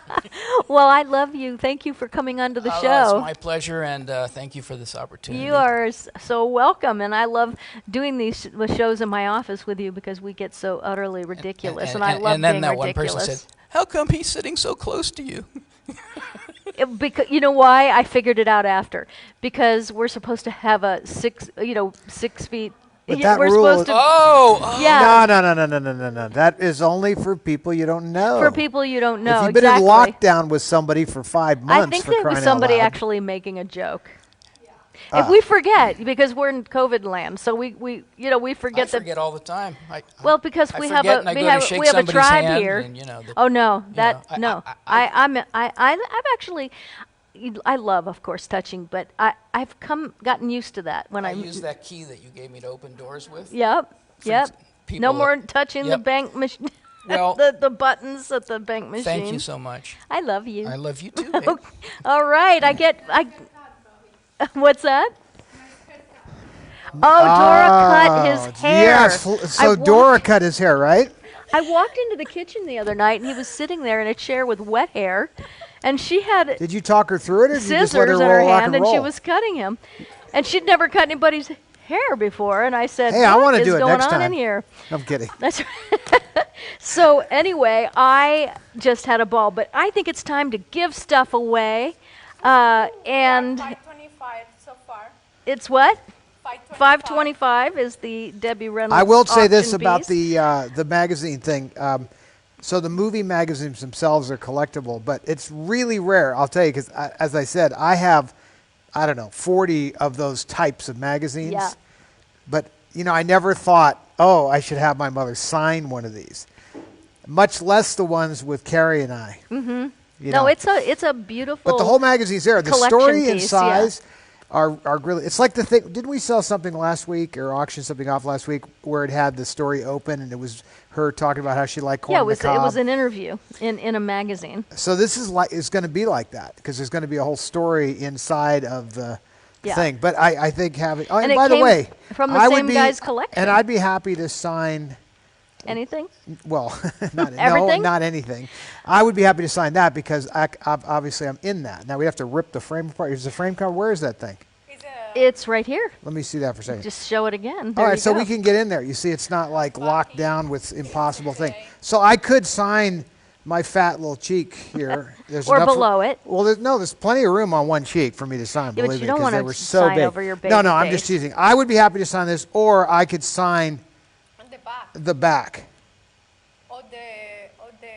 Well, I love you. Thank you for coming onto the Oh, show. it's my pleasure, and thank you for this opportunity. You are so welcome, and I love doing these shows in my office with you because we get so utterly ridiculous, and I love and then being that ridiculous. one person said, "How come he's sitting so close to you?" Because you know why? I figured it out after. Because we're supposed to have a 6 feet. But Yeah, that we're rule supposed is- to. Oh, Yeah. No. That is only for people you don't know. For people you don't know. If you've been exactly. in lockdown with somebody for 5 months, I think for there crying was out somebody loud. actually making a joke. If we forget, because we're in COVID land, so we forget I that. forget all the time. Well, because I we have forget a and I we go to have shake we have a somebody's tribe hand here. and, Oh no, that know, no. I've actually. I love, of course, touching, but I've gotten used to that when I I'm. use that key that you gave me to open doors with. Yep. No people more that- touching the Yep. bank machine. Well, the buttons at the bank machine. Thank you so much. I love you. I love you too, babe. All right, What's that? Oh, Dora cut his hair. Yes, so Dora cut his hair, right? I walked into the kitchen the other night, and he was sitting there in a chair with wet hair, and she had Did you talk her through it, or did you just let her scissors in roll her rock hand, and and she roll? was cutting him. And she'd never cut anybody's hair before, and I said, Hey, I "What wanna is do it going next on time." in here?" I'm kidding. That's So anyway, I just had a ball, but I think it's time to give stuff away. And 525 so far. it's what? 525. 525 is the Debbie Reynolds. I will say this auction about piece. the magazine thing. So the movie magazines themselves are collectible, but it's really rare. I'll tell you, because as I said, I have, I don't know, 40 of those types of magazines. Yeah. But I never thought, oh, I should have my mother sign one of these. Much less the ones with Carrie and I. Mm-hmm. No, it's a beautiful. But the whole magazine's there. The collection story and piece, size are really. It's like the thing. Didn't we sell something last week or auction something off last week where it had the story open and it was her talking about how she liked corn Yeah, on the cob? it was an interview in a magazine. So this is it's going to be like that because there's going to be a whole story inside of the Yeah. thing. But I think having. Oh, and it by the came way, from the I would same be, guy's collection. and I'd be happy to sign. Anything? Well, no, Everything? not anything. I would be happy to sign that because obviously I'm in that. Now we have to rip the frame apart. Is the frame cover? Where is that thing? It's right here. Let me see that for a second. Just show it again. All There right, you so go. we can get in there. You see, it's not like locked down with impossible thing. So I could sign my fat little cheek here. There's Or enough below it. Well, there's plenty of room on one cheek for me to sign. Yeah, but believe you me, don't 'cause they wanna were so sign big. over your No, baby I'm just face. teasing. I would be happy to sign this, or I could sign On the back the back. of the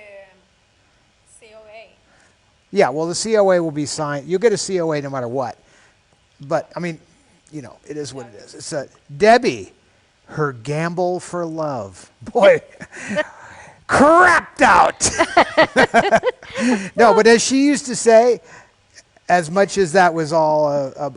COA. Yeah, well, the COA will be signed. You'll get a COA no matter what. But, I mean, it is what it is. It's a Debbie, her gamble for love. Boy, crapped out. No, but as she used to say, as much as that was all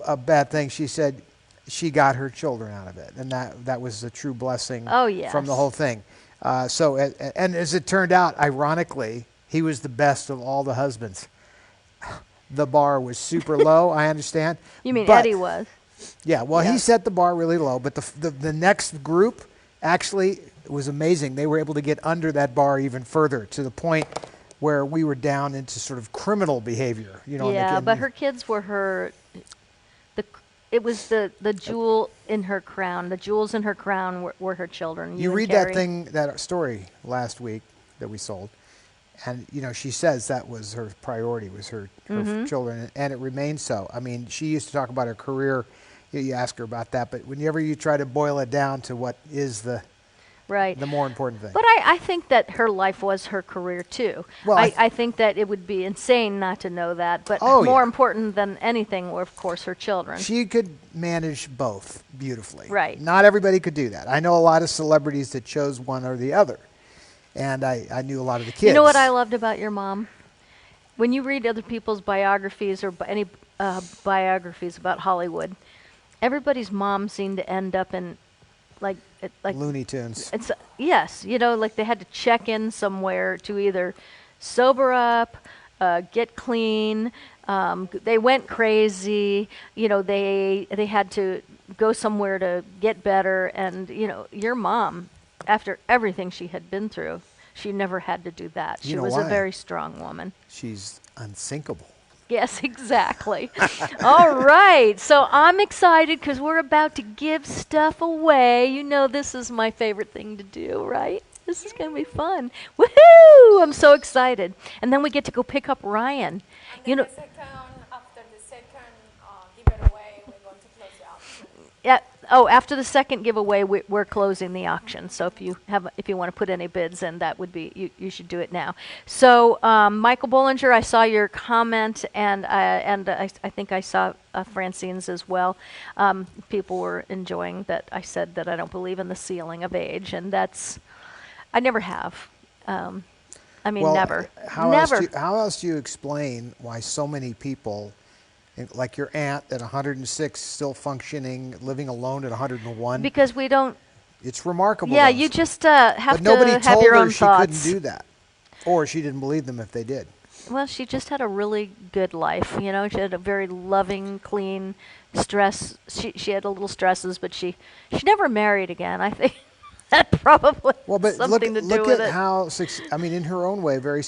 a bad thing, she said she got her children out of it. And that was a true blessing Oh, yes. from the whole thing. And as it turned out, ironically, he was the best of all the husbands. The bar was super low, I understand. You mean but- Eddie was? Yeah, well, Yeah. he set the bar really low, but the next group actually was amazing. They were able to get under that bar even further to the point where we were down into sort of criminal behavior. Yeah, but her kids were her. It was the jewel in her crown. The jewels in her crown were her children. You and read Carrie. that story last week that we sold, and she says that was her priority, was her Mm-hmm. children, and it remains so. I mean, she used to talk about her career. You ask her about that, but whenever you try to boil it down to what is the Right. more important thing. But I think that her life was her career too. Well, I think that it would be insane not to know that. But Oh, more yeah. important than anything were, of course, her children. She could manage both beautifully. Right. Not everybody could do that. I know a lot of celebrities that chose one or the other, and I knew a lot of the kids. You know what I loved about your mom? When you read other people's biographies or any biographies about Hollywood, everybody's mom seemed to end up in like Looney Tunes. It's yes, like they had to check in somewhere to either sober up, get clean. They went crazy. They had to go somewhere to get better. And your mom, after everything she had been through, she never had to do that. She You know was why? a very strong woman. She's unsinkable. Yes, exactly. All right. So I'm excited because we're about to give stuff away. This is my favorite thing to do, right? This is going to be fun. Woohoo! I'm so excited. And then we get to go pick up Ryan. And then after the second giveaway, we're going to close the auction. Yeah. Oh, after the second giveaway, we're closing the auction. So if you want to put any bids in, that would be you should do it now. So Michael Bollinger, I saw your comment, and I think I saw Francine's as well. People were enjoying that I said that I don't believe in the ceiling of age, and I never have. Never. How Never. how else do you explain why so many people, like your aunt at 106, still functioning, living alone at 101? Because we don't. It's remarkable. Yeah, though. you just have But nobody to have told your her own she thoughts. couldn't do that, or she didn't believe them if they did. Well, she just had a really good life. She had a very loving, clean stress. She had a little stresses, but she never married again. I think that probably Well, but something to do look with at it. how, in her own way, very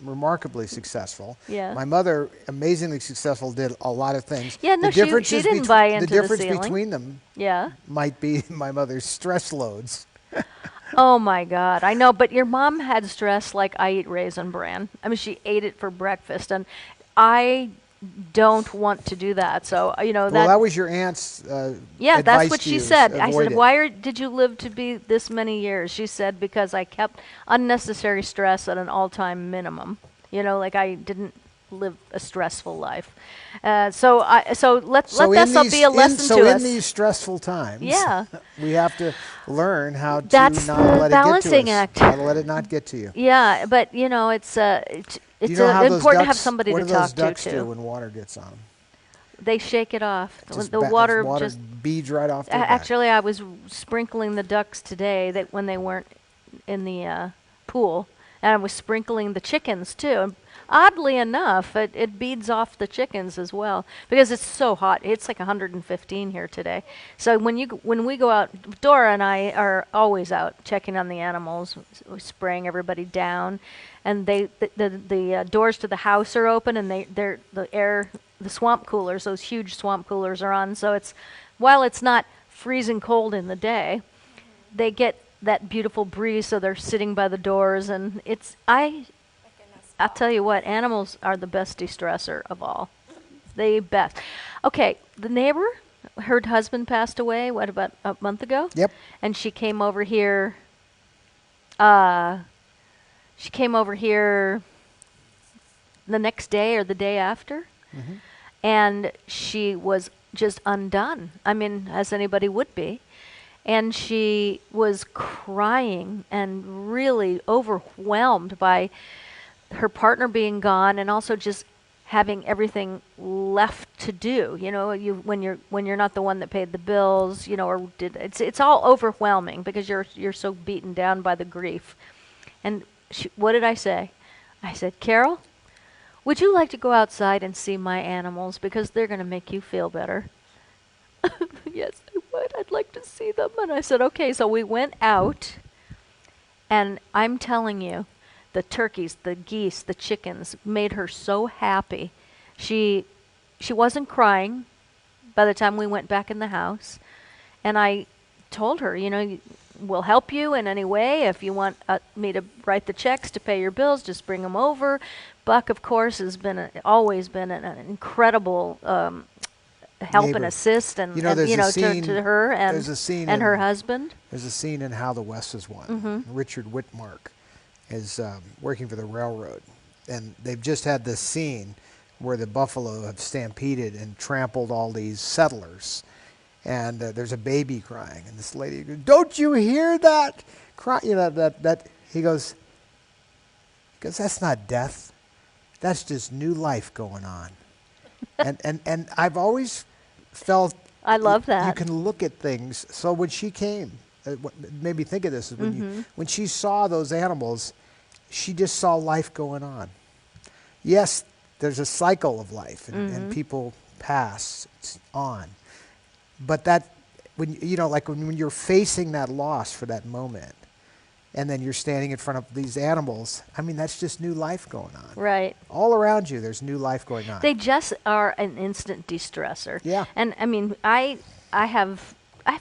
remarkably successful. Yeah. My mother, amazingly successful, did a lot of things. Yeah, no, the she differences didn't buy into the the difference ceiling. between them Yeah. might be my mother's stress loads. Oh my God, I know. But your mom had stress like I eat Raisin Bran. She ate it for breakfast, and I don't want to do that. So Well, that was your aunt's yeah, that's advice what to she you, said. is I avoid said, it. why did you live to be this many years? She said, because I kept unnecessary stress at an all-time minimum. Like I didn't live a stressful life. So let this be a lesson to us. In these stressful times, Yeah. we have to learn how to That's not the let it get to balancing us. act. How to let it not get to you. Yeah, but it's Do you know how those important to have ducks- somebody what to do those talk ducks to do too. when water gets on them? They shake it off. Just The water water just beads right off their back. actually, I was sprinkling the ducks today that when they weren't in the pool, and I was sprinkling the chickens too. And oddly enough, it beads off the chickens as well because it's so hot. It's like 115 here today. So when we go out, Dora and I are always out checking on the animals, spraying everybody down, and the doors to the house are open, and the swamp coolers, those huge swamp coolers are on. So while it's not freezing cold in the day, they get that beautiful breeze, so they're sitting by the doors, and I'll tell you what, animals are the best de-stressor of all. The best. Okay, the neighbor, her husband passed away, about a month ago? Yep. And she came over here, the next day or the day after, and she was just undone. I mean, as anybody would be. And she was crying and really overwhelmed by her partner being gone, and also just having everything left to do. When you're not the one that paid the bills, it's all overwhelming because you're so beaten down by the grief. And what did I say? I said, Carol, would you like to go outside and see my animals because they're going to make you feel better? Yes, I would. I'd like to see them. And I said, okay. So we went out, and I'm telling you, the turkeys, the geese, the chickens made her so happy. She wasn't crying by the time we went back in the house. And I told her, we'll help you in any way. If you want me to write the checks to pay your bills, just bring them over. Buck, of course, has always been an incredible help Neighbor. and assist, and There's a scene, to her and her husband. There's a scene in How the West Is Won. Richard Whitmark is working for the railroad, and they've just had this scene where the buffalo have stampeded and trampled all these settlers, and there's a baby crying, and this lady goes, "Don't you hear that cry?" That he goes, "That's not death. That's just new life going on." and I've always felt I love that. You can look at things. So when she came, what made me think of this is when she saw those animals, she just saw life going on. Yes, there's a cycle of life, and people pass on. But that, when you're facing that loss for that moment, and then you're standing in front of these animals, I mean, that's just new life going on. Right. All around you, there's new life going on. They just are an instant de-stressor. Yeah. And I mean, I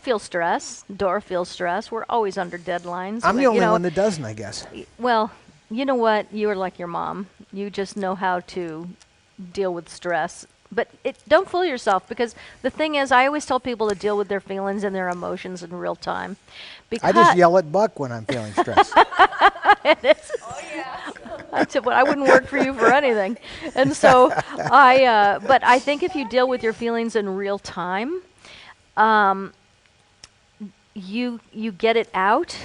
feel stress. Dora feels stress. We're always under deadlines. I'm the only one that doesn't, I guess. Well, you know what? You are like your mom. You just know how to deal with stress. But don't fool yourself, because the thing is, I always tell people to deal with their feelings and their emotions in real time. I just yell at Buck when I'm feeling stressed. Oh, yeah. I wouldn't work for you for anything. And so but I think if you deal with your feelings in real time, you get it out.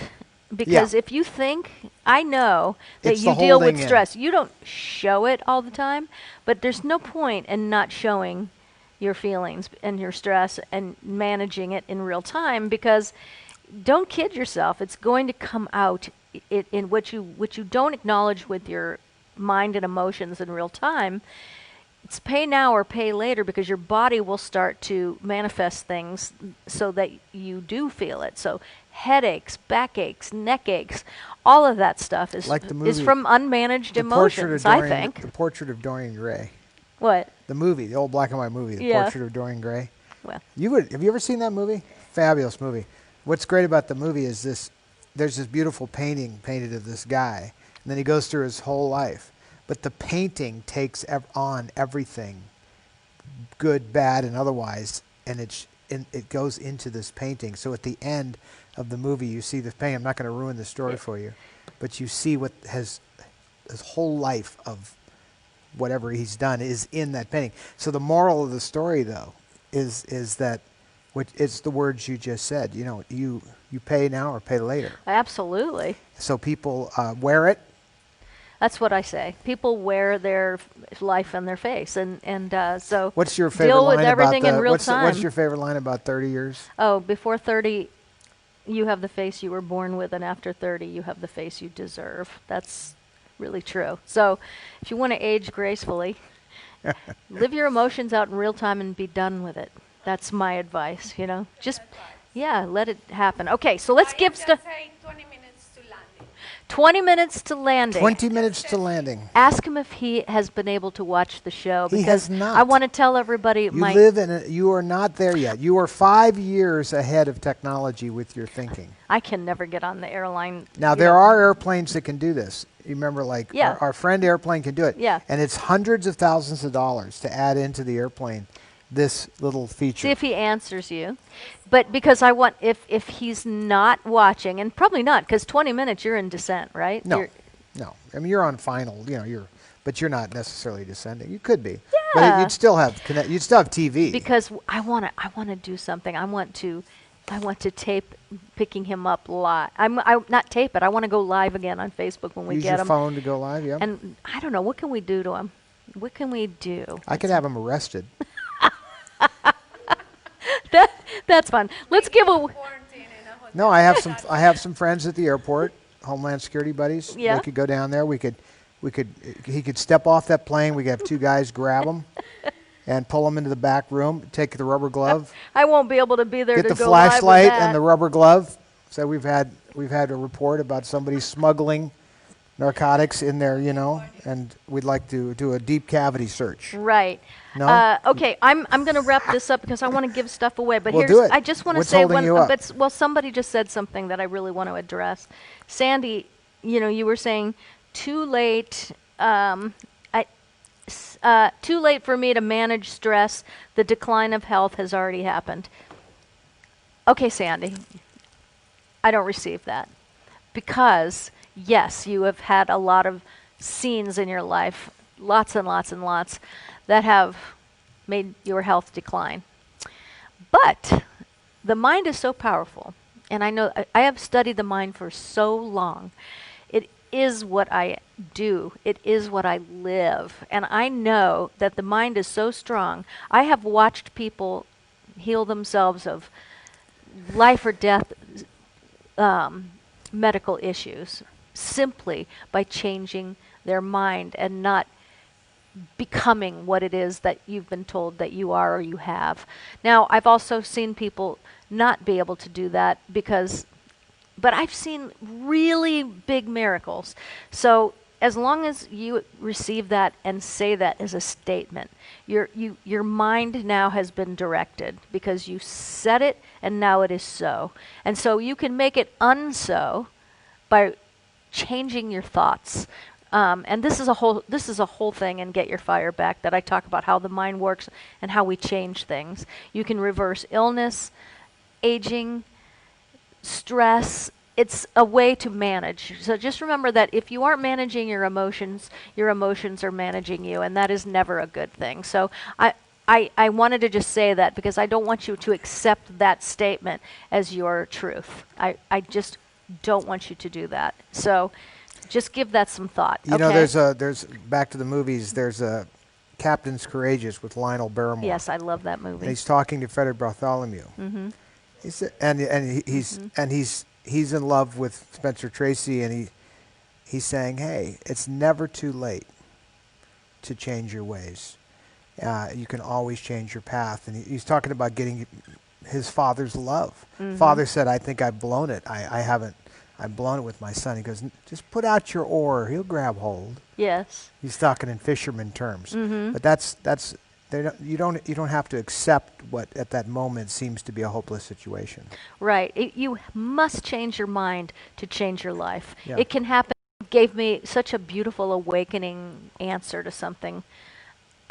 Because if you think, I know that you deal with stress. You don't show it all the time, but there's no point in not showing your feelings and your stress and managing it in real time, because don't kid yourself. It's going to come out in what you don't acknowledge with your mind and emotions in real time. It's pay now or pay later, because your body will start to manifest things so that you do feel it. So headaches, backaches, neck aches, all of that stuff is like the movie, is from unmanaged emotions, I think. The Portrait of Dorian Gray. What? The movie, the old black and white movie, The Portrait of Dorian Gray. Well, have you ever seen that movie? Fabulous movie. What's great about the movie is there's this beautiful painting painted of this guy, and then he goes through his whole life. But the painting takes on everything good, bad, and otherwise, and it goes into this painting. So at the end of the movie, you see the painting. I'm not going to ruin the story for you, but you see what his whole life of whatever he's done is in that painting. So the moral of the story, though, is that it's the words you just said. You know, you pay now or pay later. Absolutely. So people wear it. That's what I say. People wear their life on their face, and so what's your favorite deal line with everything about in real time. What's your favorite line about 30 years? Oh, before 30, you have the face you were born with, and after 30, you have the face you deserve. That's really true. So if you want to age gracefully, live your emotions out in real time and be done with it. That's my advice, you know. Just, yeah, let it happen. Okay, so let's give stuff. 20 minutes to landing. 20 minutes to landing. 20 minutes to landing. Ask him if he has been able to watch the show. He has not. I want to tell everybody. You are not there yet. You are 5 years ahead of technology with your thinking. I can never get on the airline. Now, there are airplanes that can do this. You remember, like, Yeah. our friend Airplane can do it. Yeah. And it's hundreds of thousands of dollars to add into the airplane this little feature. See if he answers you. But because I want, if he's not watching, and probably not, because 20 minutes you're in descent, right? No, no. I mean, you're on final, you know, but you're not necessarily descending. You could be. Yeah. But you'd still have TV. Because I want to do something. I want to tape picking him up live. I not tape it. I want to go live again on Facebook when we Use get your him. phone to go live, yeah. And I don't know, what can we do to him? What can we do? I could have him arrested. That's fun. Let's give a. No, I have some friends at the airport, Homeland Security buddies. Yeah. They could go down there. He could step off that plane. We could have two guys grab him and pull him into the back room. Take the rubber glove. I won't be able to be there Get to the go live with flashlight that. and the rubber glove. So we've had a report about somebody smuggling narcotics in there, you know, and we'd like to do a deep cavity search. Right. No? Okay, I'm going to wrap this up because I want to give stuff away. But Well, do it. I just want to What's say holding you up? well, somebody just said something that I really want to address. Sandy, you know, you were saying too late. Too late for me to manage stress. The decline of health has already happened. Okay, Sandy, I don't receive that because yes, you have had a lot of scenes in your life, lots and lots and lots, that have made your health decline. But the mind is so powerful, and I know I have studied the mind for so long. It is what I do. It is what I live. And I know that the mind is so strong. I have watched people heal themselves of life or death medical issues simply by changing their mind and not becoming what it is that you've been told that you are or you have. Now, I've also seen people not be able to do that but I've seen really big miracles. So as long as you receive that and say that as a statement, your mind now has been directed because you said it and now it is so. And so you can make it unso by changing your thoughts. And this is a whole thing in Get Your Fire Back that I talk about how the mind works and how we change things. You can reverse illness, aging, stress. It's a way to manage. So just remember that if you aren't managing your emotions are managing you, and that is never a good thing. So I wanted to just say that because I don't want you to accept that statement as your truth. I just don't want you to do that. So just give that some thought. You know, there's back to the movies. There's a Captain's Courageous with Lionel Barrymore. Yes, I love that movie. And he's talking to Frederick Bartholomew. Mm-hmm. He's in love with Spencer Tracy, and he's saying, "Hey, it's never too late to change your ways. You can always change your path." And he's talking about getting his father's love. Mm-hmm. Father said, "I think I've blown it. I've blown it with my son." He goes, "Just put out your oar. He'll grab hold." Yes. He's talking in fisherman terms. Mm-hmm. But you don't have to accept what at that moment seems to be a hopeless situation. Right. You must change your mind to change your life. Yeah. It can happen. It gave me such a beautiful awakening answer to something.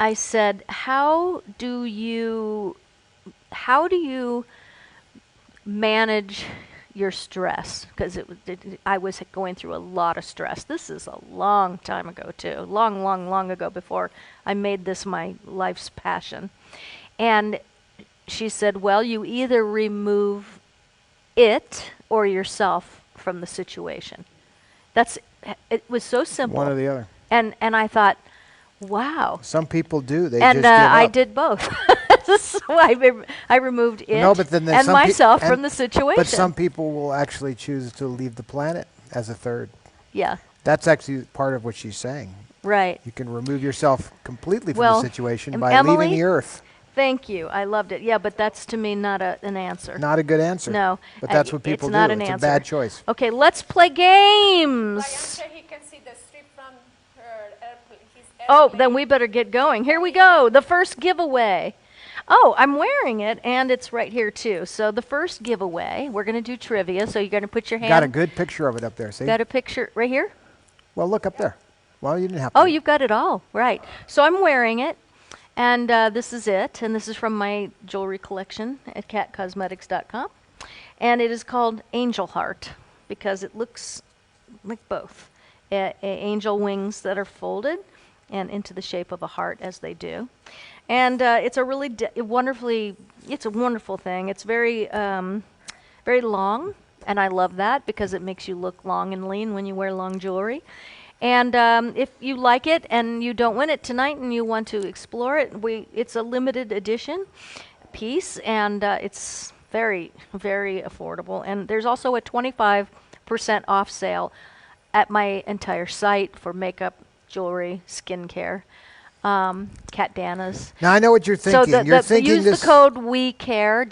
I said, how do you manage your stress? Because I was going through a lot of stress. This is a long time ago too, long ago, before I made this my life's passion. And she said, well, you either remove it or yourself from the situation. It was so simple. One or the other. And I thought, wow. Some people do. They And just give up. I did both. So I removed it No, but then there's and some myself and- from the situation. But some people will actually choose to leave the planet as a third. Yeah, That's actually part of what she's saying. right. You can remove yourself completely from Well, the situation em- by Emily? leaving the Earth. Thank you. I loved it. Yeah, but that's to me not an answer. Not a good answer. No. But that's what It's people not do. an It's answer. a bad choice. Okay, let's play games. Like, I'm sure he can see the strip from her airplane. His Oh, airplane. then we better get going. Here we go. The first giveaway. Oh, I'm wearing it, and it's right here, too. So the first giveaway, we're going to do trivia. So you're going to put your hand. Got a good picture of it up there. See? Got a picture right here? Well, look up there. Well, you didn't have to. Oh, you've got it all. Right. So I'm wearing it, and this is it. And this is from my jewelry collection at catcosmetics.com. And it is called Angel Heart because it looks like both. Angel wings that are folded and into the shape of a heart as they do. And it's a really it's a wonderful thing. It's very, very long, and I love that because it makes you look long and lean when you wear long jewelry. And if you like it and you don't win it tonight and you want to explore it, it's a limited edition piece, and it's very, very affordable. And there's also a 25% off sale at my entire site for makeup, jewelry, skincare. Cat Dana's. Now I know what you're thinking. So You're thinking use this. the code WECARE,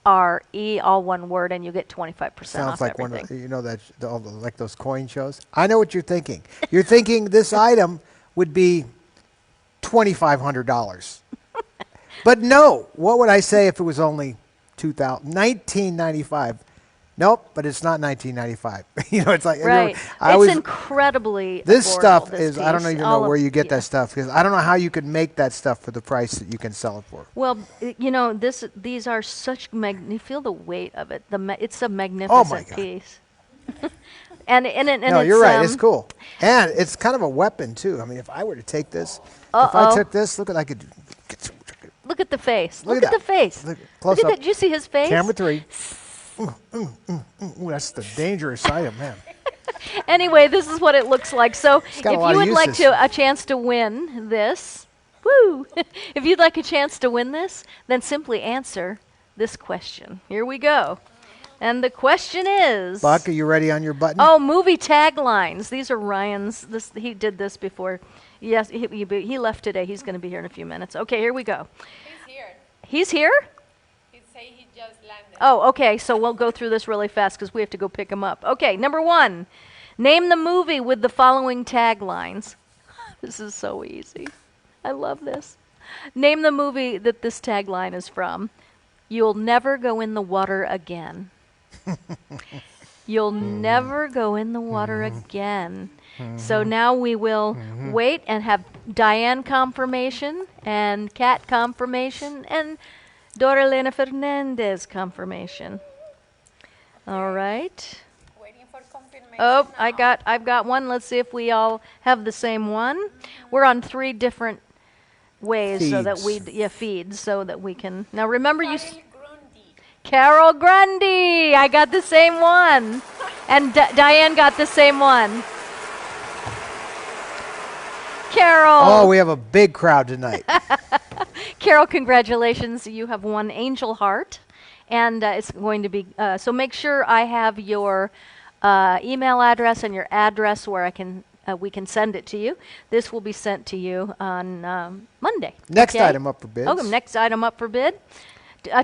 WECARE, all one word, and you get 25% Sounds off like everything. one of like those coin shows. I know what you're thinking. You're thinking this item would be $2,500. But no, what would I say if it was only $19.95? Nope, but it's not $19.95. It's like Right. It's incredibly This affordable, stuff this is I don't piece. even All know where of- you get yeah. that stuff because I don't know how you could make that stuff for the price that you can sell it for. Well, these are such you feel the weight of it. It's a magnificent God. piece. and No, it's, you're right. It's cool, and it's kind of a weapon too. I mean, if I were to take this, if I took this, look what I could do. Look at the face. Look Look at at the face. Look, Look close at up. that. Did you see his face? Camera 3. Ooh, that's the dangerous item, man. Anyway, this is what it looks like. So if got a you lot of would like uses. a chance to win this, woo! If you'd like a chance to win this, then simply answer this question. Here we go. And the question is... Buck, are you ready on your button? Oh, movie taglines. These are Ryan's. He did this before. Yes, he left today. He's going to be here in a few minutes. Okay, here we go. He's here. He's here? He say he just landed. Oh, okay. So we'll go through this really fast because we have to go pick him up. Okay, number 1. Name the movie with the following taglines. This is so easy. I love this. Name the movie that this tagline is from. You'll never go in the water again. You'll never go in the water again. So now we will wait and have Diane confirmation and Kat confirmation and Doralena Fernandez confirmation. All right. Waiting for confirmation. Oh, now. I've got one. Let's see if we all have the same one. We're on 3 different ways so that feeds so that we can. Now remember Carol Grundy. I got the same one. And Diane got the same one. Carol. Oh, we have a big crowd tonight. Carol, congratulations. You have won Angel Heart. And it's going to be, so make sure I have your email address and your address where we can send it to you. This will be sent to you on Monday. Next okay? item up for bids. Oh, next item up for bid.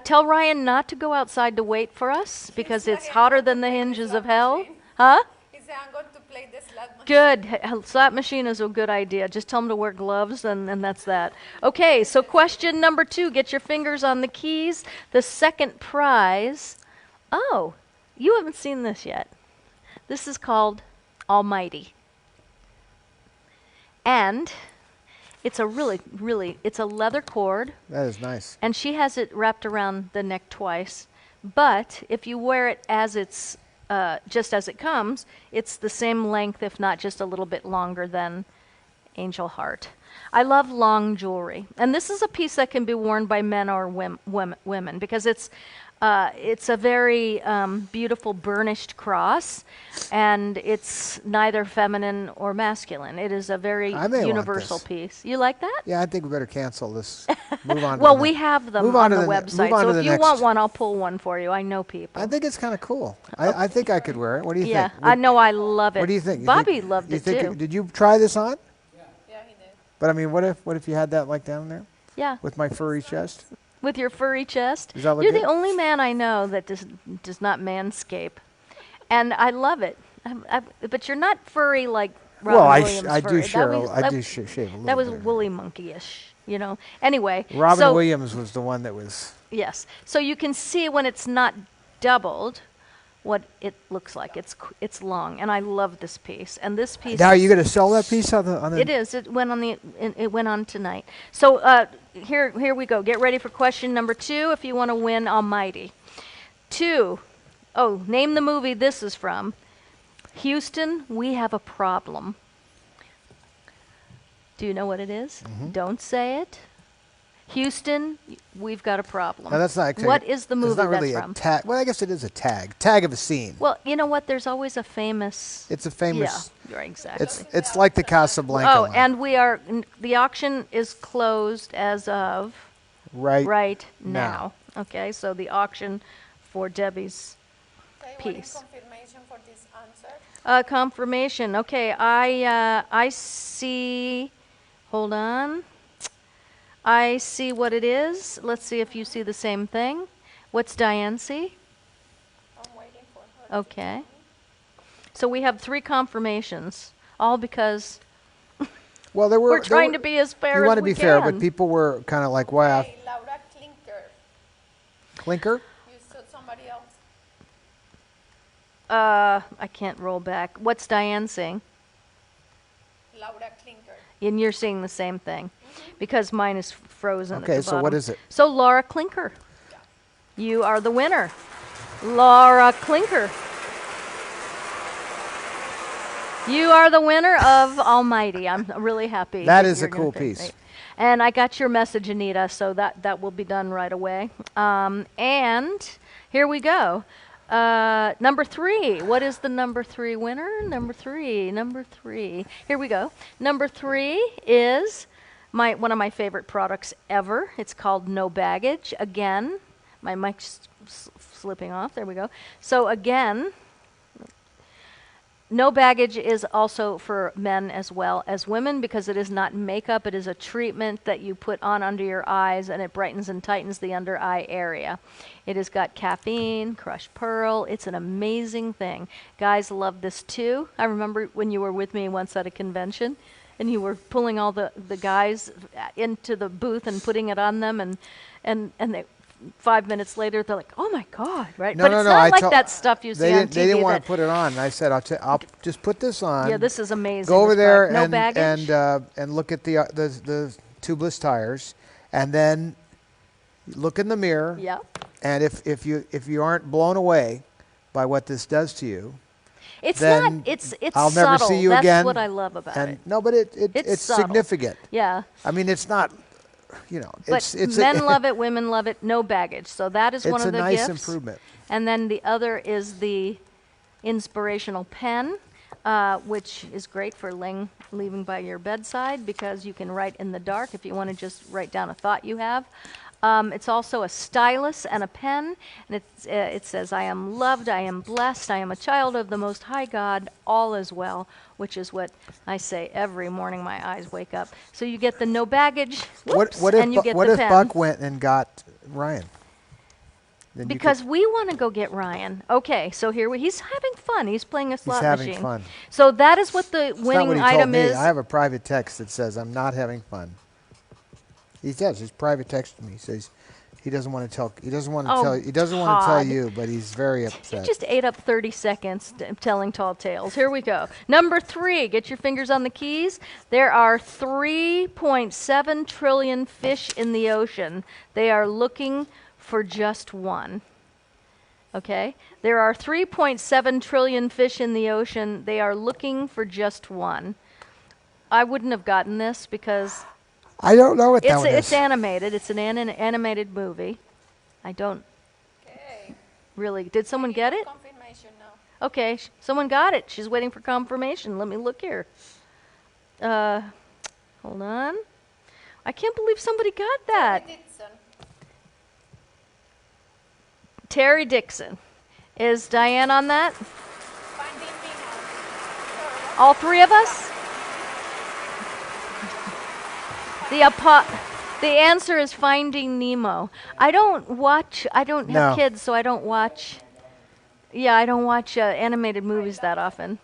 Tell Ryan not to go outside to wait for us because it's hotter than the hinges of hell. Huh? He said, I'm going to play this slot machine. Good. Slot machine is a good idea. Just tell him to wear gloves, and that's that. Okay, so question number 2. Get your fingers on the keys. The second prize. Oh, you haven't seen this yet. This is called Almighty. And It's a really, it's a leather cord, That is nice. and she has it wrapped around the neck twice. But if you wear it as it's, just as it comes, it's the same length, if not just a little bit longer than Angel Heart. I love long jewelry, and this is a piece that can be worn by men or women because it's a very beautiful burnished cross, and it's neither feminine or masculine. It is a very I may want universal this. piece. You like that? Yeah, I think we better cancel this. Move on. Well, to we have them move on to the ne- website, move on so to if the you want next- one, I'll pull one for you. I know people. I think it's kind of cool. I think I could wear it. What do you Yeah, think? I know. I love it. What do you think? You Bobby think- loved you it think too. Did you try this on? Yeah, he did. But I mean, what if you had that like down there Yeah, with my furry chest? with your furry chest. Does that look You're good? the only man I know that does not manscape, and I love it. But you're not furry like Robin Well, Williams. I do furry. share. That was, I that, do shave a little. that was bit. woolly monkeyish, you know. Anyway, Robin so, Williams was the one that was. Yes, so you can see when it's not doubled, what it looks like. It's long, and I love this piece. And this piece. Now, are you going to sell that piece on the? It is. It went on it went on tonight. So here we go. Get ready for question number 2 if you want to win Almighty. 2. Oh, name the movie this is from. Houston, we have a problem. Do you know what it is? Mm-hmm. Don't say it. Houston, we've got a problem. No, that's not. What is the movie It's not really that's a from? tag. Well, I guess it is a tag. Tag of a scene. Well, you know what? There's always a famous. It's a famous. Yeah, right, exactly. It's like the Casablanca. Oh, one. and the auction is closed as of right now. Okay, so the auction for Debbie's Okay, piece. what is confirmation for this answer? Confirmation. Okay, I see. Hold on. I see what it is. Let's see if you see the same thing. What's Diane see? I'm waiting for her. Okay. So we have 3 confirmations, all because Well, there were. we're trying to be as fair You as want to we be fair, can. but people were kind of like, "Wow, Hey, Laura Klinker. clinker." You saw somebody else. I can't roll back. What's Diane saying? Laura Klinker. And you're seeing the same thing, because mine is frozen. Okay, at the so what bottom. is it? So Laura Klinker, you are the winner. Laura Klinker. You are the winner of Almighty. I'm really happy. That is you're a gonna cool pick piece. me. And I got your message, Anita, so that will be done right away. And here we go. Number 3. What is the number 3 winner? Number 3. Here we go. Number 3 is one of my favorite products ever. It's called No Baggage. Again, my mic's slipping off. There we go. So again, No Baggage is also for men as well as women because it is not makeup. It is a treatment that you put on under your eyes, and it brightens and tightens the under eye area. It has got caffeine, crushed pearl. It's an amazing thing. Guys love this too. I remember when you were with me once at a convention, and you were pulling all the guys into the booth and putting it on them, and they, 5 minutes later, they're like, "Oh my God!" Right? No, but no, it's no. not like that stuff you see on TV. They didn't want that- to put it on. And I said, I'll just put this on. Yeah, this is amazing. Go over this there product. No baggage. and look at the tubeless tires, and then look in the mirror. Yeah. And if you aren't blown away by what this does to you, It's then not. It's I'll subtle. never see you That's again. what I love about and it. no, but it's subtle. significant. Yeah. I mean, it's not. You know, But it's men love it, women love it. No baggage. So that is one It's of a the nice gifts. improvement. And then the other is the inspirational pen, which is great for leaving by your bedside because you can write in the dark if you want to just write down a thought you have. It's also a stylus and a pen, and it says, "I am loved, I am blessed, I am a child of the Most High God, all is well," which is what I say every morning my eyes wake up. So you get the no baggage, whoops, What and you if get what the if pen. Buck went and got Ryan? Then you Because we want to go get Ryan. Okay, so he's having fun. He's playing a slot having machine. fun. So that is what the It's not winning what he item told me. is. I have a private text that says I'm not having fun. He does. His private text to me. He says, He doesn't want to tell. He doesn't want to Oh, tell. He doesn't want to tell Todd. you, but he's very You upset. just ate up 30 seconds telling tall tales. Here we go. Number 3, get your fingers on the keys. There are 3.7 trillion fish in the ocean. They are looking for just one. Okay? There are 3.7 trillion fish in the ocean. They are looking for just one. I wouldn't have gotten this because I don't know what that one it's is. animated. It's an animated movie. I don't Okay. really. Did someone get it? Confirmation now. Okay, someone got it. She's waiting for confirmation. Let me look here. Hold on. I can't believe somebody got that. Dixon. Terry Dixon. Is Diane on that? Finding Nemo. All three of us? The answer is Finding Nemo. I don't have No. kids, so I don't watch. Yeah, I don't watch animated movies that often.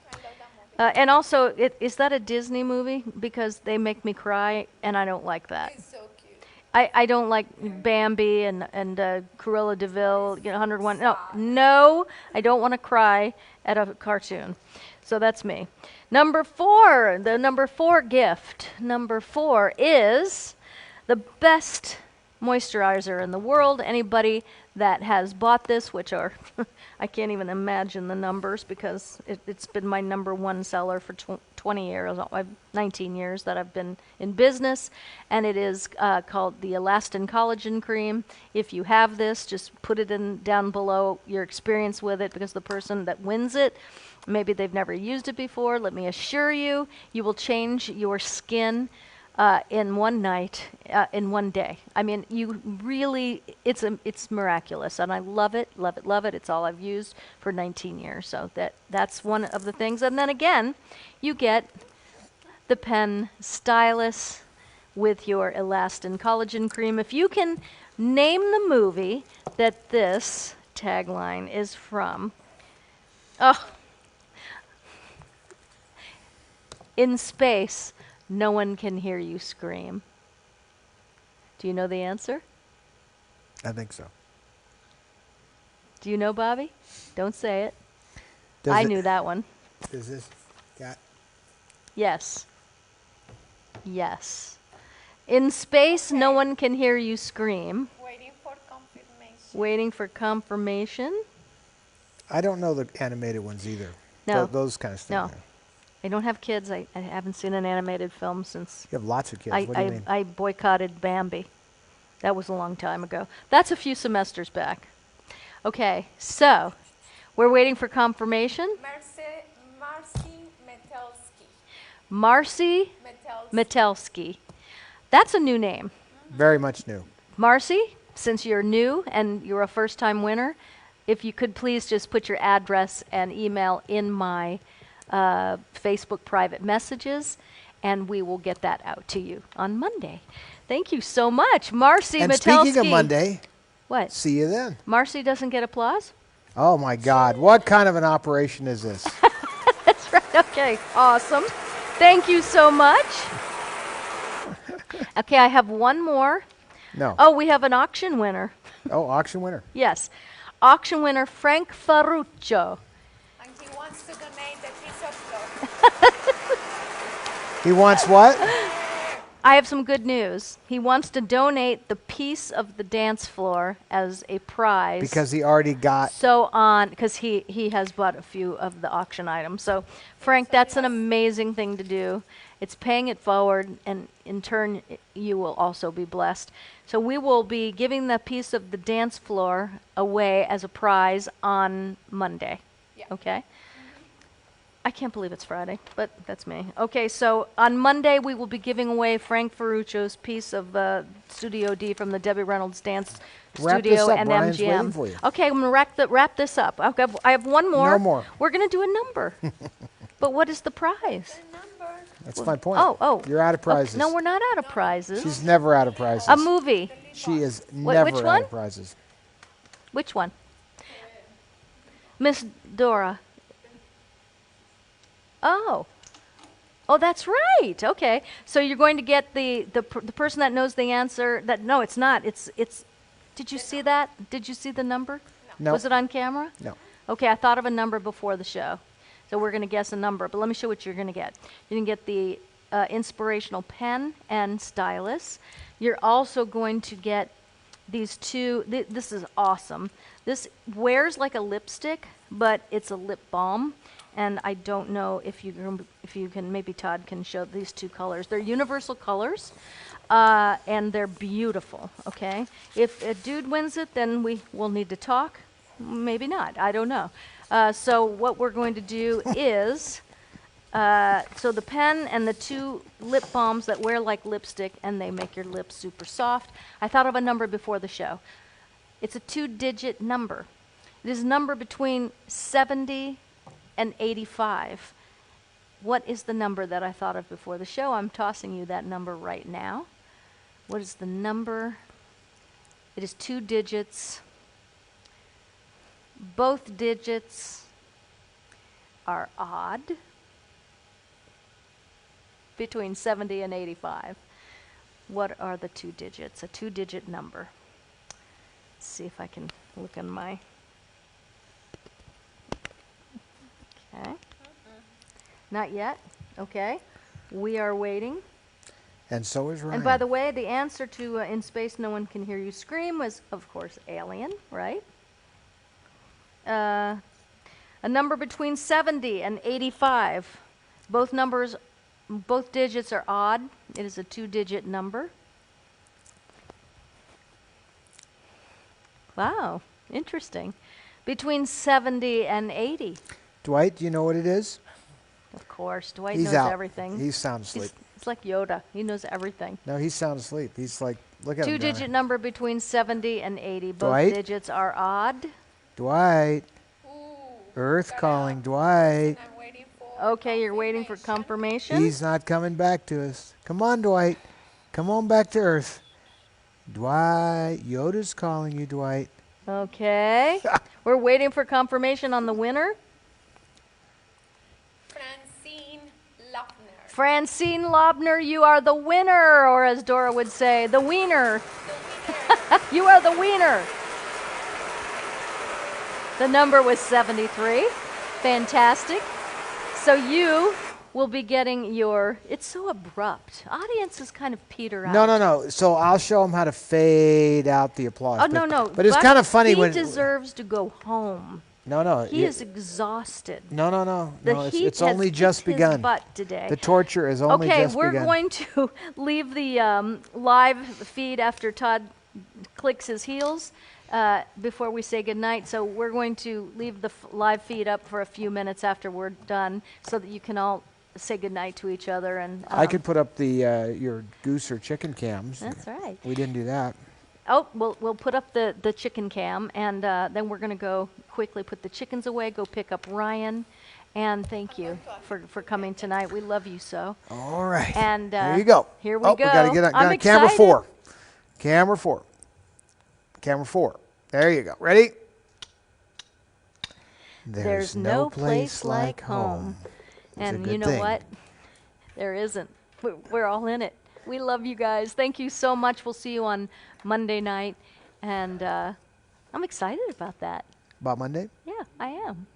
And also, is that a Disney movie? Because they make me cry, and I don't like that. It's so cute. I don't like Bambi and Cruella de Vil, 101. No, I don't want to cry at a cartoon. So that's me. Number 4, the number 4 gift. Number 4 is the best moisturizer in the world. Anybody that has bought this, which are, I can't even imagine the numbers because it's been my number 1 seller for 20 years, 19 years that I've been in business, and it is called the Elastin Collagen Cream. If you have this, just put it in down below your experience with it, because the person that wins it, maybe they've never used it before. Let me assure you, you will change your skin in one night, in one day. I mean, you really, it's miraculous, and I love it, love it, love it. It's all I've used for 19 years, so that's one of the things. And then again, you get the pen stylus with your Elastin Collagen Cream. If you can name the movie that this tagline is from, in space, no one can hear you scream. Do you know the answer? I think so. Do you know, Bobby? Don't say it. Does I it- knew that one. Is this got? Yes. Yes. In space, no one can hear you scream. Waiting for confirmation. Waiting for confirmation. I don't know the animated ones either. No. Those kind of No. things. I don't have kids. I haven't seen an animated film since You have lots of kids. What do you mean? I boycotted Bambi. That was a long time ago. That's a few semesters back. Okay, so we're waiting for confirmation. Marcy Metelsky. Marcy Metelsky. That's a new name. Very much new. Marcy, since you're new and you're a first-time winner, if you could please just put your address and email in my Facebook private messages, and we will get that out to you on Monday. Thank you so much, Marcy And Metelsky. speaking of Monday, What? see you then. Marcy doesn't get applause? Oh my God! What kind of an operation is this? That's right. Okay, awesome. Thank you so much. Okay, I have one more. No. Oh, we have an auction winner. Oh, auction winner. Yes. Auction winner Frank Ferruccio. And he wants to donate the piece of floor. He wants what? I have some good news. He wants to donate the piece of the dance floor as a prize. Because he already got. Because he has bought a few of the auction items. So, Frank, that's an amazing thing to do. It's paying it forward, and in turn, you will also be blessed. So we will be giving the piece of the dance floor away as a prize on Monday. Yeah. Okay? I can't believe it's Friday, but that's me. Okay, so on Monday we will be giving away Frank Ferruccio's piece of Studio D from the Debbie Reynolds Dance Wrap this Studio up. and Brian's MGM. waiting for you. Okay, I'm going to wrap this up. Okay, I have one more. No more. We're going to do a number. But what is the prize? Number. That's my point. Oh. You're out of Okay, prizes. no, we're not out of prizes. She's never out of prizes. A movie. She is Wh- never which out one? of prizes. Which one? Miss Dora. Oh, that's right. Okay, so you're going to get the person that knows the answer. No, it's not. It's. Did you see that? Did you see the number? No. Was it on camera? No. Okay, I thought of a number before the show. So we're going to guess a number, but let me show what you're going to get. You're going to get the inspirational pen and stylus. You're also going to get these two. This is awesome. This wears like a lipstick, but it's a lip balm. And I don't know if you can, maybe Todd can show these two colors. They're universal colors, and they're beautiful, okay? If a dude wins it, then we will need to talk. Maybe not, I don't know. So what we're going to do is, so the pen and the two lip balms that wear like lipstick, and they make your lips super soft. I thought of a number before the show. It's a 2-digit number. It is a number between 70 and 85. What is the number that I thought of before the show? I'm tossing you that number right now. What is the number? It is 2 digits. Both digits are odd. Between 70 and 85. What are the 2 digits? A 2-digit number. Let's see if I can look on my... Okay. Not yet. Okay. We are waiting. And so is Ryan. And by the way, the answer to In Space No One Can Hear You Scream was, of course, Alien, right? A number between 70 and 85. Both digits are odd. It is a 2-digit number. Wow, interesting. Between 70 and 80. Dwight, do you know what it is? Of course, Dwight He's knows out. everything. He's sound asleep. It's like Yoda. He knows everything. No, he's sound asleep. He's like, look at him. 2-digit number between 70 and 80. Both Dwight? digits are odd. Dwight. Ooh, Earth got calling. out. Dwight. I'm waiting for Okay, you're waiting for confirmation. He's not coming back to us. Come on, Dwight. Come on back to Earth. Dwight. Yoda's calling you, Dwight. Okay. We're waiting for confirmation on the winner. Francine Lochner. Francine Lobner, you are the winner, or as Dora would say, the wiener. You are the wiener. The number was 73. Fantastic. So you will be getting your, it's so abrupt. Audiences kind of peter out. No. So I'll show him how to fade out the applause. Oh, no. But it's kind of funny when... He deserves to go home. No. He is exhausted. No. The No, heat it's only has just kicked begun. his butt today. The torture is only just begun. Okay, we're going to leave the live feed after Todd clicks his heels before we say goodnight. So we're going to leave the live feed up for a few minutes after we're done so that you can all say goodnight to each other. And I could put up the your goose or chicken cams. That's right. We didn't do that. Oh, we'll put up the chicken cam, and then we're going to go quickly put the chickens away, go pick up Ryan, and thank you for coming tonight. We love you so. All right. And here you go. Here we go. We got to get on I'm camera excited. 4. Camera 4. Camera 4. There you go. Ready? There's no place like home. It's a And good you know thing. what? There isn't. We're all in it. We love you guys. Thank you so much. We'll see you on Monday night. And I'm excited about that. About Monday? Yeah, I am.